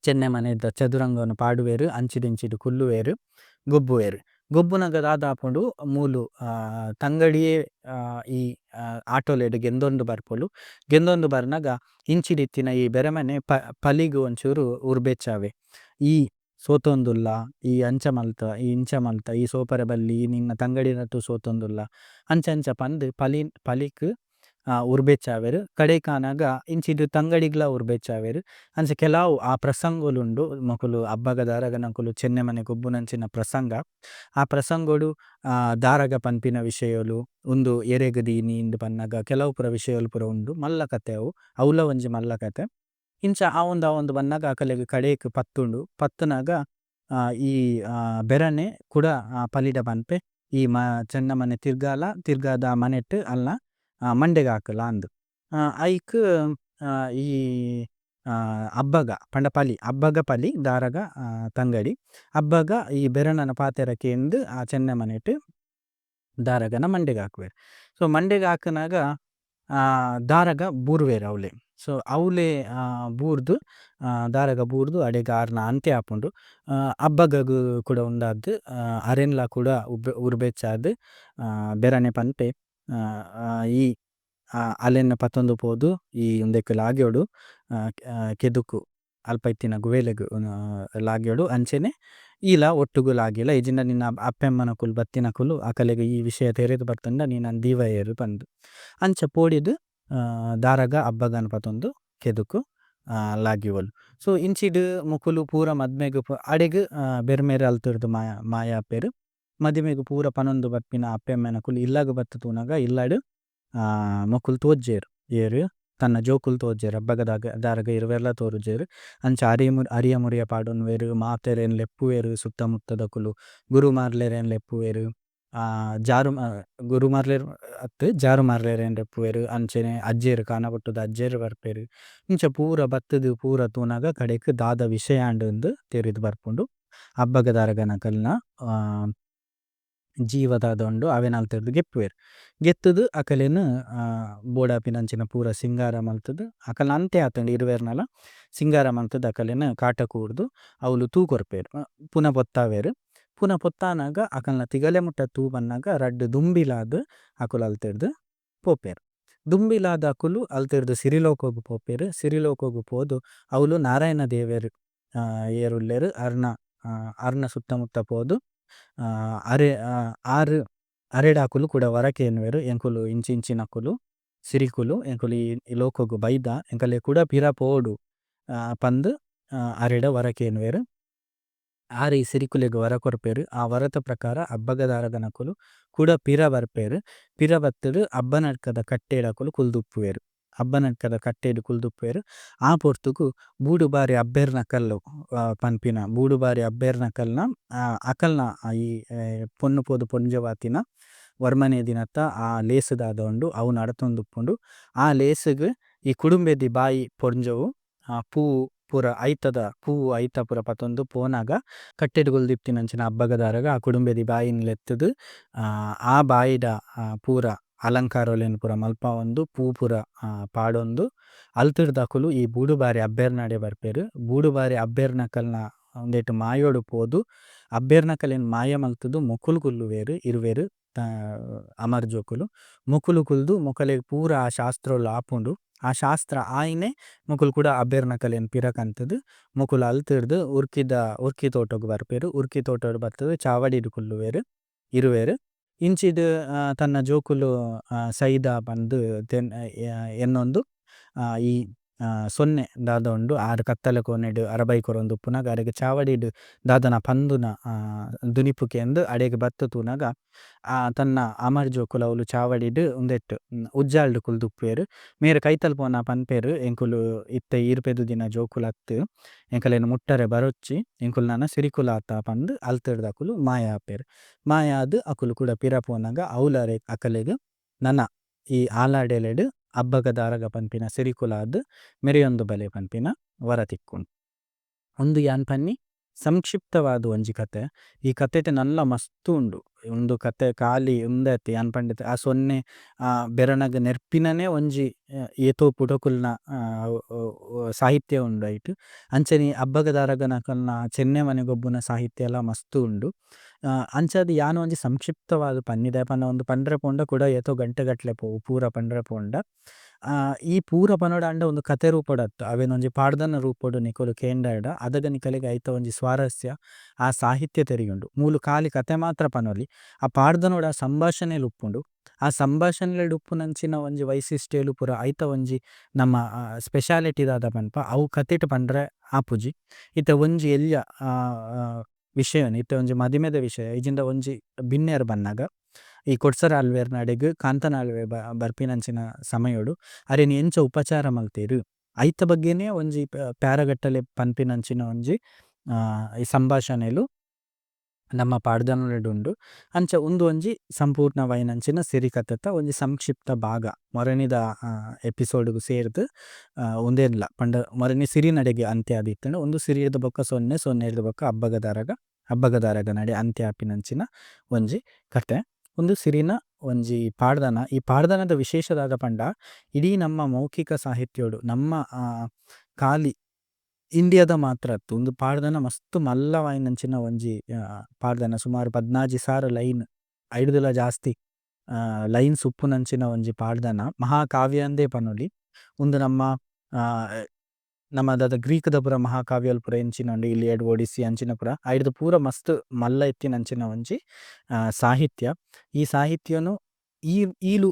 ಚೆನ್ನ ಮನೆದ ಚದುರಂಗವನ್ನು ಪಾಡುವೆರ್ ಅಂಚಿದಿಂಚಿಡ್ ಕುಲ್ಲುವೆರ್ ಗೊಬ್ಬುವೆರ್. ಗೊಬ್ಬುನಗ ದಾದಾಪುಂಡು ಮೂಲು ತಂಗಡಿಯೇ ಈ ಆಟೋಲೆಡ್ ಗೆಂದೊಂದು ಬರ್ಪೊಲು. ಗೆಂದೊಂದು ಬರ್ನಗ ಇಂಚಿಡಿತ್ತಿನ ಈ ಬೆರಮನೆ ಪಲಿಗ್ ಒಂಚೂರು ಉರ್ಬೆಚ್ಚಾವೆ. ಈ ಸೋತೊಂದುಲ್ಲ ಈ ಅಂಚ ಮಲ್ತ ಈ ಇಂಚ ಮಲ್ತ ಈ ಸೋಪರೆ ಬಲ್ಲಿ ಈ ನಿನ್ನ ತಂಗಡಿನತ್ತು ಸೋತೊಂದುಲ್ಲ ಅಂಚ ಪಂದ್ ಪಲಿಕ್ ಉರ್ಬೆಚ್ಚಾವೆರ್. ಕಡೆಕಾನಗ ಇಂಚಿಡ್ ತಂಗಡಿಗ್ಲ ಉರ್ಬೆಚ್ಚಾವೆರ್. ಅಂಚ ಕೆಲವು ಆ ಪ್ರಸಂಗೊಲುಂಡು ಮೊಕುಲು ಹಬ್ಬಗ ದಾರಗ ನಕುಲು ಚೆನ್ನ ಮನೆ ಗೊಬ್ಬುನಂಚಿನ ಪ್ರಸಂಗ. ಆ ಪ್ರಸಂಗೊಡು ದಾರಗ ಪನ್ಪಿನ ವಿಷಯಲು ಉಂದು ಎರೆಗ್ ದೀನಿ ಇಂದ್ ಪನ್ನಗ ಕೆಲವು ಪುರ ವಿಷಯಲು ಪುರ ಉಂಡು ಮಲ್ಲ ಕತೆ ಅವು ಅವ್ಲ ಒಂಜಿ ಮಲ್ಲ ಕತೆ. ಇಂಚ ಆ ಒಂದು ಬನ್ನಗ ಅಕಲೆಗ್ ಕಡೆಕ್ ಪತ್ತುಂಡು ಪತ್ತುನಗ ಈ ಬೆರನೆ ಕುಡ ಪಲಿಡ ಪನ್ಪೆ ಈ ಚೆನ್ನ ಮನೆ ತಿರ್ಗಾದ ಮನೆಟ್ ಅಲ್ನ ಮಂಡೆಗ್ ಹಾಕಲ ಅಂದ್. ಐಕ್ ಈ ಹಬ್ಬಗ ಪಂಡ ಪಲಿ ಹಬ್ಬಗ ಪಲಿ ದಾರಗ ತಂಗಡಿ ಹಬ್ಬಗ ಈ ಬೆರನನ ಪಾತೆರ ಕೇಂದ್ ಆ ಚೆನ್ನ ಮನೆಟ್ ದಾರಗನ ಮಂಡೆಗ್ ಹಾಕುವೆರ್. ಸೊ ಮಂಡೆಗ್ ಹಾಕುನಗ ದಾರಗ ಬೂರ್ವೆರ್ ಅವ್ಲೆ. ಸೊ ಅವ್ಲೆ ಬೂರ್ದು ದಾರಗ ಬೂರ್ದು ಅಡೆಗ್ ಆರ್ನ ಅಂತೆ ಆಪುಂಡು. ಹಬ್ಬಗಗ್ ಕೂಡ ಉಂಡಾದ್ ಅರೆನ್ಲ ಕೂಡ ಉರ್ಬೆಚ್ಚಾದ್ ಬೆರನೆ ಪನ್ಪೆ ಈ ಅಲೆನ್ ಪತ್ತೊಂದು ಪೋದು ಈ ಉಂದೆಕ್ ಲಾಗ್ಯೋಡು ಕೆದುಕು ಅಲ್ಪ ಇತ್ತಿನ ಗುವೇಲೆಗ್ ಲಾಗ್ಯೋಡು ಅಂಚೆನೆ ಈಲ ಒಟ್ಟುಗು ಲಾಗಿಲ ಇಜಿಂಡ ನಿನ್ನ ಅಪ್ಪೆಮ್ಮನಕುಲು ಬತ್ತಿನಕುಲು ಅಕಲೆಗ್ ಈ ವಿಷಯ ತೆರೆದು ಬರ್ತಂಡ ನೀನನ್ ದೀವಯೇರು ಪಂದ್. ಅಂಚ ಪೋಡಿದ್ ದಾರಗ ಹಬ್ಬಗನ್ ಪತ್ತೊಂದು ಕೆದುಕು ಲಾಗಿವೊಲು. ಸೊ ಇಂಚಿಡ್ ಮುಕುಲು ಪೂರ ಮದ್ಮೆಗ್ ಅಡೆಗ್ ಬೆರ್ಮೇರ್ ಅಲ್ತುರ್ದು ಮಾಯ ಆಪೆರ್. ಮದಿಮೆಗ್ ಪೂರ ಪನೊಂದು ಬತ್ತಿನ ಅಪ್ಪೆಮ್ಮನಕುಲು ಇಲ್ಲಗ್ ಬತ್ತ ತೂನಗ ಇಲ್ಲಡ್ ಮೊಕುಲು ತೋಜೇರ್ ಏರ್ ತನ್ನ ಜೋಕುಲು ತೋಜೇರ್ ಹಬ್ಬಗ ದಾರಗ ಇರುವೆರ್ಲ ತೋರುಜೇರ್. ಅಂಚ ಅರಿಯ ಮುರಿಯ ಪಾಡೊನ್ವೆರ್ ಮಾತೆರೆನ್ ಲೆಪ್ಪುವೆರ್ ಸುತ್ತ ಮುತ್ತದಕುಲು ಗುರುಮಾರ್ಲೆರೆನ್ ಲೆಪ್ಪುವೆರ್ ಗುರುಮಾರ್ಲೆರ್ ಅತ್ತ್ ಜಾರುಮಾರ್ಲೆರೆನ್ ಲೆಪ್ಪುವೆರ್ ಅಂಚನೆ ಅಜ್ಜೆರ್ ಕಾನಪುಟ್ಟುದ ಅಜ್ಜೆರ್ ಬರ್ಪೆರ್. ಇಂಚ ಪೂರ ಬತ್ತುದು ಪೂರ ತೂನಗ ಕಡೆಕ್ ದಾದ ವಿಷಯಾಂಡ್ ಇಂದ್ ತೆರಿದ್ ಬರ್ಪುಂಡು. ಹಬ್ಬಗ ದಾರಗ ನಕಲ್ನ ಜೀವದಾದೊಂಡು ಅವೆನ್ ಅಲ್ತೆರ್ದು ಗೆಪ್ಪುವೆರ್. ಗೆತ್ತುದು ಅಕಲೆನ್ ಬೋಡಾಪಿನಂಚಿನ ಪೂರ ಸಿಂಗಾರ ಮಲ್ತುದು ಅಕಲ್ನ ಅಂತೆ ಆತುಂಡು ಇರುವೆರ್ನಲ ಸಿಂಗಾರ ಮಲ್ತುದು ಅಕಲೆನ್ ಕಾಟ ಕೂರ್ದು ಅವ್ಲು ತೂ ಕೊರ್ಪೆರ್. ಪುನ ಪೊತ್ತಾವೆರ್. ಪುನ ಪೊತ್ತಾನಗ ಅಕಲ್ನ ತಿಗಲೆ ಮುಟ್ಟ ತೂ ಬನ್ನಗ ರಡ್ಡ್ ದುಂಬಿಲಾದ್ ಅಕುಲು ಅಲ್ತೆರ್ದು ಪೋಪೆರ್. ದುಂಬಿಲಾದ ಅಕುಲು ಅಲ್ತೆರ್ದು ಸಿರಿಲೋಕಗ್ ಪೋಪೆರ್. ಸಿರಿಲೋಕಗ್ ಪೋದು ಅವ್ಲು ನಾರಾಯಣ ದೇವೆರ್ ಏರುಲ್ಲೆರ್ ಅರ್ನ ಸುತ್ತಮುತ್ತ ಪೋದು ಅರೆಡಾಕುಲು ಕೂಡ ವರಕೆ ಎನ್ನುವೆರ್. ಎಂಕುಲು ಇಂಚಿನಕುಲು ಸಿರಿಕುಲು ಎಂಕುಲು ಈ ಲೋಕಗ್ ಬೈದ ಎಂಕಲೆ ಕೂಡ ಪಿರ ಪೋಡು ಪಂದ್ ಅರೆಡ ವರಕೆ ಎನ್ನುವೆರ್. ಈ ಸಿರಿಕುಲೆಗ್ ವರ ಕೊರ್ಪೆರ್. ಆ ವರದ ಪ್ರಕಾರ ಹಬ್ಬಗ ದಾರಗ ನಕುಲು ಕೂಡ ಪಿರ ಬರ್ಪೆರ್. ಪಿರ ಬತ್ತುಡು ಹಬ್ಬನಡ್ಕದ ಕಟ್ಟೆಡಕುಲು ಕುಲ್ದುಪ್ಪುವೆರ್. ಹಬ್ಬನಡ್ಕದ ಕಟ್ಟೆಡ್ ಕುಲ್ದುಪ್ಪುವೆರ್. ಆ ಪೊರ್ತುಗು ಬೂಡು ಬಾರಿ ಹಬ್ಬೆರ್ನ ಕಲ್ಲು ಪನ್ಪಿನ ಬೂಡು ಬಾರಿ ಹಬ್ಬೆರ್ನ ಕಲ್ನ ಅಕಲ್ನ ಈ ಪೊನ್ನು ಪೋದು ಪೊಂಜವಾತಿನ ವರ್ಮನೆ ದಿನತ್ತ ಆ ಲೇಸ್ ದಾದೊಂಡು ಅವು ನಡತೊಂದುಪ್ಪುಂಡು. ಆ ಲೇಸ್ಗ್ ಈ ಕುಡುಂಬೆದಿ ಬಾಯಿ ಪೊಂಜವು ಪೂ ಪೂರ ಐತದ ಪೂ ಐತ ಪೂರ ಪತೊಂದು ಪೋನಾಗ ಕಟ್ಟೆಡ್ ಕುಲ್ದಿಪ್ತಿನಂಚಿನ ಹಬ್ಬಗ ದಾರಗ ಆ ಕುಡುಂಬೆದಿ ಬಾಯಿನ್ ಲೆತ್ತುದು ಆ ಬಾಯಿಡ ಪೂರ ಅಲಂಕಾರೊಲೆನ್ ಪೂರ ಮಲ್ಪ ಒಂದು ಪೂ ಪೂರ ಪಾಡೊಂದು ಅಲ್ತುರ್ದಕುಲು ಈ ಬೂಡು ಬಾರಿ ಹಬ್ಬೆರ್ನಡೆ ಬರ್ಪೆರ್. ಬೂಡು ಬಾರಿ ಹಬ್ಬೆರ್ನಕಲ್ನ ಒಂದೆಟ್ ಮಾಯೋಡು ಪೋದು ಹಬ್ಬೆರ್ನಕಲೆನ್ ಮಾಯ ಮಲ್ತುದು ಮೊಕುಲು ಕುಲ್ಲುವೆರ್ ಇರುವೆರ್ ಅಮರ್ ಜೋಕುಲು. ಮೊಕುಲು ಕುಲ್ದು ಮೊಕಲೆಗ್ ಪೂರ ಆ ಶಾಸ್ತ್ರೊಲು ಆಪುಂಡು. ಆ ಶಾಸ್ತ್ರ ಆಯಿನೆ ಮೊಕುಲು ಕೂಡ ಹಬ್ಬೆರ್ನಕಲೆನ್ ಪಿರ ಕಂತುದು ಮೊಕುಲು ಅಲ್ತುರ್ದು ಉರ್ಕಿ ತೋಟಗ್ ಬರ್ಪೆರ್. ಉರ್ಕಿ ತೋಟಡ್ ಬತ್ತುದು ಚಾವಡಿಡ್ ಕುಲ್ಲುವೆರ್ ಇರುವೆರ್. ಇಂಚಿಡ್ ತನ್ನ ಜೋಕುಲು ಸೈದ ಪಂದ್ ಎನ್ನೊಂದು ಈ ಸೊನ್ನೆ ದಾದ ಉಂಡು ಆರು ಕತ್ತಲೆ ಕೋನೆಡ್ ಅರಬೈ ಕೊರೊಂದುಪ್ಪುನಗ ಅರೆಗ್ ಚಾವಡಿಡ್ ದಾದನ ಪಂದುನ ದುನಿಪುಗೆ ಅಂದ್ ಅಡೆಗ್ ಬತ್ತ ತೂನಗ ತನ್ನ ಅಮರ್ ಜೋಕುಲು ಅವ್ಲು ಚಾವಡಿಡ್ ಉಂದೆಟ್ ಉಜ್ಜಾಲ್ಡ್ ಕುಲ್ದುಪ್ಪುವೆರ್. ಮೇರೆ ಕೈತಲ್ ಪೋನ ಪನ್ಪೆರ್ ಎಂಕುಲು ಇತ್ತೆ ಈರ್ಪೆದು ದಿನ ಜೋಕುಲು ಅತ್ತು ಎಂಕಲೆನ್ ಮುಟ್ಟರೆ ಬರೊಚ್ಚಿ ಎಂಕುಲು ನನ ಸಿರಿಕುಲಾತ ಪಂದ್ ಅಲ್ತಡ್ದಕುಲು ಮಾಯ ಆಪೆರ್. ಮಾಯ ಆದ್ ಅಕುಲು ಕೂಡ ಪಿರ ಪೋನಗ ಅವ್ಲರೆ ಅಕಲೆಗ್ ನನ ಈ ಆಲಾಡೆಲೆಡ್ ಅಬ್ಬಗ ದಾರಗ ಪನ್ಪಿನ ಸಿರಿಕುಲಾದ್ ಮೆರೆಯೊಂದು ಬಲೆ ಪನ್ಪಿನ ವರ ತಿಕ್ಕುಂಡು. ಒಂದು ಯಾನ್ ಪನ್ನಿ ಸಂಕ್ಷಿಪ್ತವಾದ ಒಂಜಿ ಕತೆ. ಈ ಕತೆಟ್ ನಲ್ಲ ಮಸ್ತ್ ಉಂಡು. ಉಂದು ಕತೆ ಖಾಲಿ ಉಂದೆತ್ ಯಾನ್ ಪಂಡಿತ್ ಆ ಸೊನ್ನೆ ಬೆರನಗ ನೆರ್ಪಿನನೆ ಒಂಜಿ ಏತೋ ಪುಟಕುಲ್ನ ಸಾಹಿತ್ಯ ಉಂಡು ಐಟ್. ಅಂಚನೆ ಅಬ್ಬಗ ದಾರಗನಕಲ್ನ ಚೆನ್ನೆ ಮನೆ ಗೊಬ್ಬುನ ಸಾಹಿತ್ಯ ಎಲ್ಲ ಮಸ್ತ್ ಉಂಡು. ಅಂಚಾದ್ ಯಾನ್ ಒಂಜಿ ಸಂಕ್ಷಿಪ್ತವಾದ್ ಪನ್ನಿದೆ ಪಂಡ ಒಂದು ಪಂಡ್ರೆ ಪೋಂಡ ಕೂಡ ಏತೋ ಗಂಟೆಗಟ್ಲೆ ಪೋವು ಪೂರ ಪಂಡ್ರೆ ಪೋಂಡ. ಈ ಪೂರ ಪನೊಡಾಂಡ ಒಂದು ಕತೆ ರೂಪೊಡತ್ತು ಅವೇನ್ ಒಂಜಿ ಪಾಡ್ದನ ರೂಪೊಡು ನಿಕುಲು ಕೇಂಡಾಡ ಅದಗ ನಿಕಲೆಗ್ ಐತ ಒಂಜಿ ಸ್ವಾರಸ್ಯ ಆ ಸಾಹಿತ್ಯ ತೆರಿಯುಂಡು. ಮೂಲು ಖಾಲಿ ಕತೆ ಮಾತ್ರ ಪನೊಲಿ ಆ ಪಾಡ್ದನೋಡ ಆ ಸಂಭಾಷಣೆಲ್ ಉಪ್ಪುಂಡು. ಆ ಸಂಭಾಷಣೆಲೆಡ್ ಉಪ್ಪುನಂಚಿನ ಒಂಜಿ ವೈಶಿಷ್ಟ್ಯಲು ಪೂರ ಐತ ಒಂಜಿ ನಮ್ಮ ಸ್ಪೆಷಾಲಿಟಿ ದಾದ ಪನ್ಪ ಅವು ಕತೆಟ್ ಪಂಡ್ರೆ ಆಪುಜಿ. ಇತ್ತೆ ಒಂಜಿ ಎಲ್ಯ ವಿಷಯನ್ ಇತ್ತೆ ಒಂಜಿ ಮದಿಮೆದ ವಿಷಯ ಇಜಿಂಡ ಒಂಜಿ ಬಿನ್ನೆರ್ ಬನ್ನಗ ಈ ಕೊಡ್ಸರ ಅಲ್ವೇರ್ ನಡೆಗ್ ಕಾಂತನ ಅಲ್ವೆ ಬರ್ಪಿನಂಚಿನ ಸಮಯಡು ಅರೆನ್ ಎಂಚ ಉಪಚಾರ ಮಲ್ತೇರು ಐತ ಬಗ್ಗೆನೇ ಒಂಜಿ ಪ್ಯಾರಗಟ್ಟಲೆ ಪನ್ಪಿನಂಚಿನ ಒಂಜಿ ಈ ಸಂಭಾಷಣೆಲು ನಮ್ಮ ಪಾಡ್ದನೊಲೆಡ್ ಉಂಡು. ಅಂಚ ಉಂದು ಒಂಜಿ ಸಂಪೂರ್ಣವಾಯಿನಂಚಿನ ಸಿರಿಕತೆತ ಒಂಜಿ ಸಂಕ್ಷಿಪ್ತ ಭಾಗ ಮೊರಣಿದ ಎಪಿಸೋಡ್ಗು ಸೇರ್ದ್ ಉಂದೇನ್ಲ ಪಂಡ ಮೊರನಿ ಸಿರಿ ನಡೆಗೆ ಅಂತ್ಯ ಆದಿತ್ತಂಡ ಒಂದು ಸಿರಿಯದ ಬೊಕ್ಕ ಸೊನ್ನೆ ಸೊನ್ನೆದ ಬೊಕ್ಕ ಅಬ್ಬಗ ದಾರಗ ನಡೆ ಅಂತ್ಯ ಆಪಿನಂಚಿನ ಒಂಜಿ ಕತೆ. ಒಂದು ಸಿರಿನ ಒಂಜಿ ಪಾಡ್ದನ ಈ ಪಾಡ್ದನದ ವಿಶೇಷದಾದ ಪಂಡ ಇಡೀ ನಮ್ಮ ಮೌಖಿಕ ಸಾಹಿತ್ಯೋಡು ನಮ್ಮ ಖಾಲಿ ಇಂಡಿಯಾದ ಮಾತ್ರ ಅತ್ತು ಒಂದು ಪಾಡ್ದನ ಮಸ್ತ್ ಮಲ್ಲವಾಯಿನಂಚಿನ ಒಂಜಿ ಪಾಡ್ದನ ಸುಮಾರು 14,000 ಲೈನ್ ಐಡುದಿಲ ಜಾಸ್ತಿ ಲೈನ್ಸ್ ಉಪ್ಪುನಂಚಿನ ಒಂಜಿ ಪಾಡ್ದನ ಮಹಾಕಾವ್ಯ ಅಂದೇ ಪನೊಲಿ. ಉಂದು ನಮ್ಮ ದಾದ ಗ್ರೀಕ್‌ದ ಪುರ ಮಹಾಕಾವ್ಯಲ್ ಪುರ ಎಂಚಿನ ಉಂಡು ಇಲಿಯಡ್ ಒಡಿಸ್ಸಿ ಅಂಚಿನ ಪುರ ಐಡ್‌ದು ಪೂರ ಮಸ್ತ್ ಮಲ್ಲ ಎತ್ತಿನಂಚಿನ ಒಂಜಿ ಸಾಹಿತ್ಯ. ಈ ಸಾಹಿತ್ಯನು ಈಲು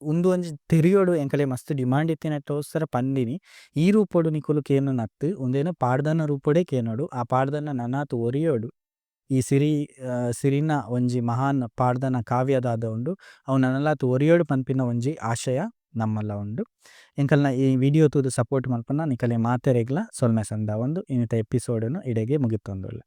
ಉಂದು ಒಂಜಿ ತೆರಿಯೋಡು ಎಂಕಲೆ ಮಸ್ತ್ ಡಿಮಾಂಡ್ ಇತ್ತಿನಟ್ಟೋಸ್ಕರ ಪಂದಿನಿ ಈ ರೂಪೊಡು ನಿಕುಲು ಕೇನು ನತ್ತು ಉಂದೇನು ಪಾಡ್ದನ ರೂಪೊಡೆ ಕೇನೊಡು ಆ ಪಾಡ್ದನ ನನಾತ್ ಒರಿಯೋಡು ಈ ಸಿರಿನ ಒಂಜಿ ಮಹಾನ್ ಪಾಡ್ದನ ಕಾವ್ಯದಾದ ಉಂಡು ಅವು ನನಲಾತ್ ಒರಿಯೋಡು ಪನ್ಪಿನ ಒಂಜಿ ಆಶಯ ನಮ್ಮಲ್ಲ ಉಂಡು. ಎಂಕಲ್ನ ಈ ವಿಡಿಯೋ ತೂದು ಸಪೋರ್ಟ್ ಮಲ್ಪನ ನಿಕಲೆ ಮಾತೆರೆಗ್ಲ ಸೊಲ್ಮೆಸಂದ ಒಂದು ಇನ್ನಿತ ಎಪಿಸೋಡನು ಇಡೆಗೆ ಮುಗಿತೊಂದುಲ್ಲೆ.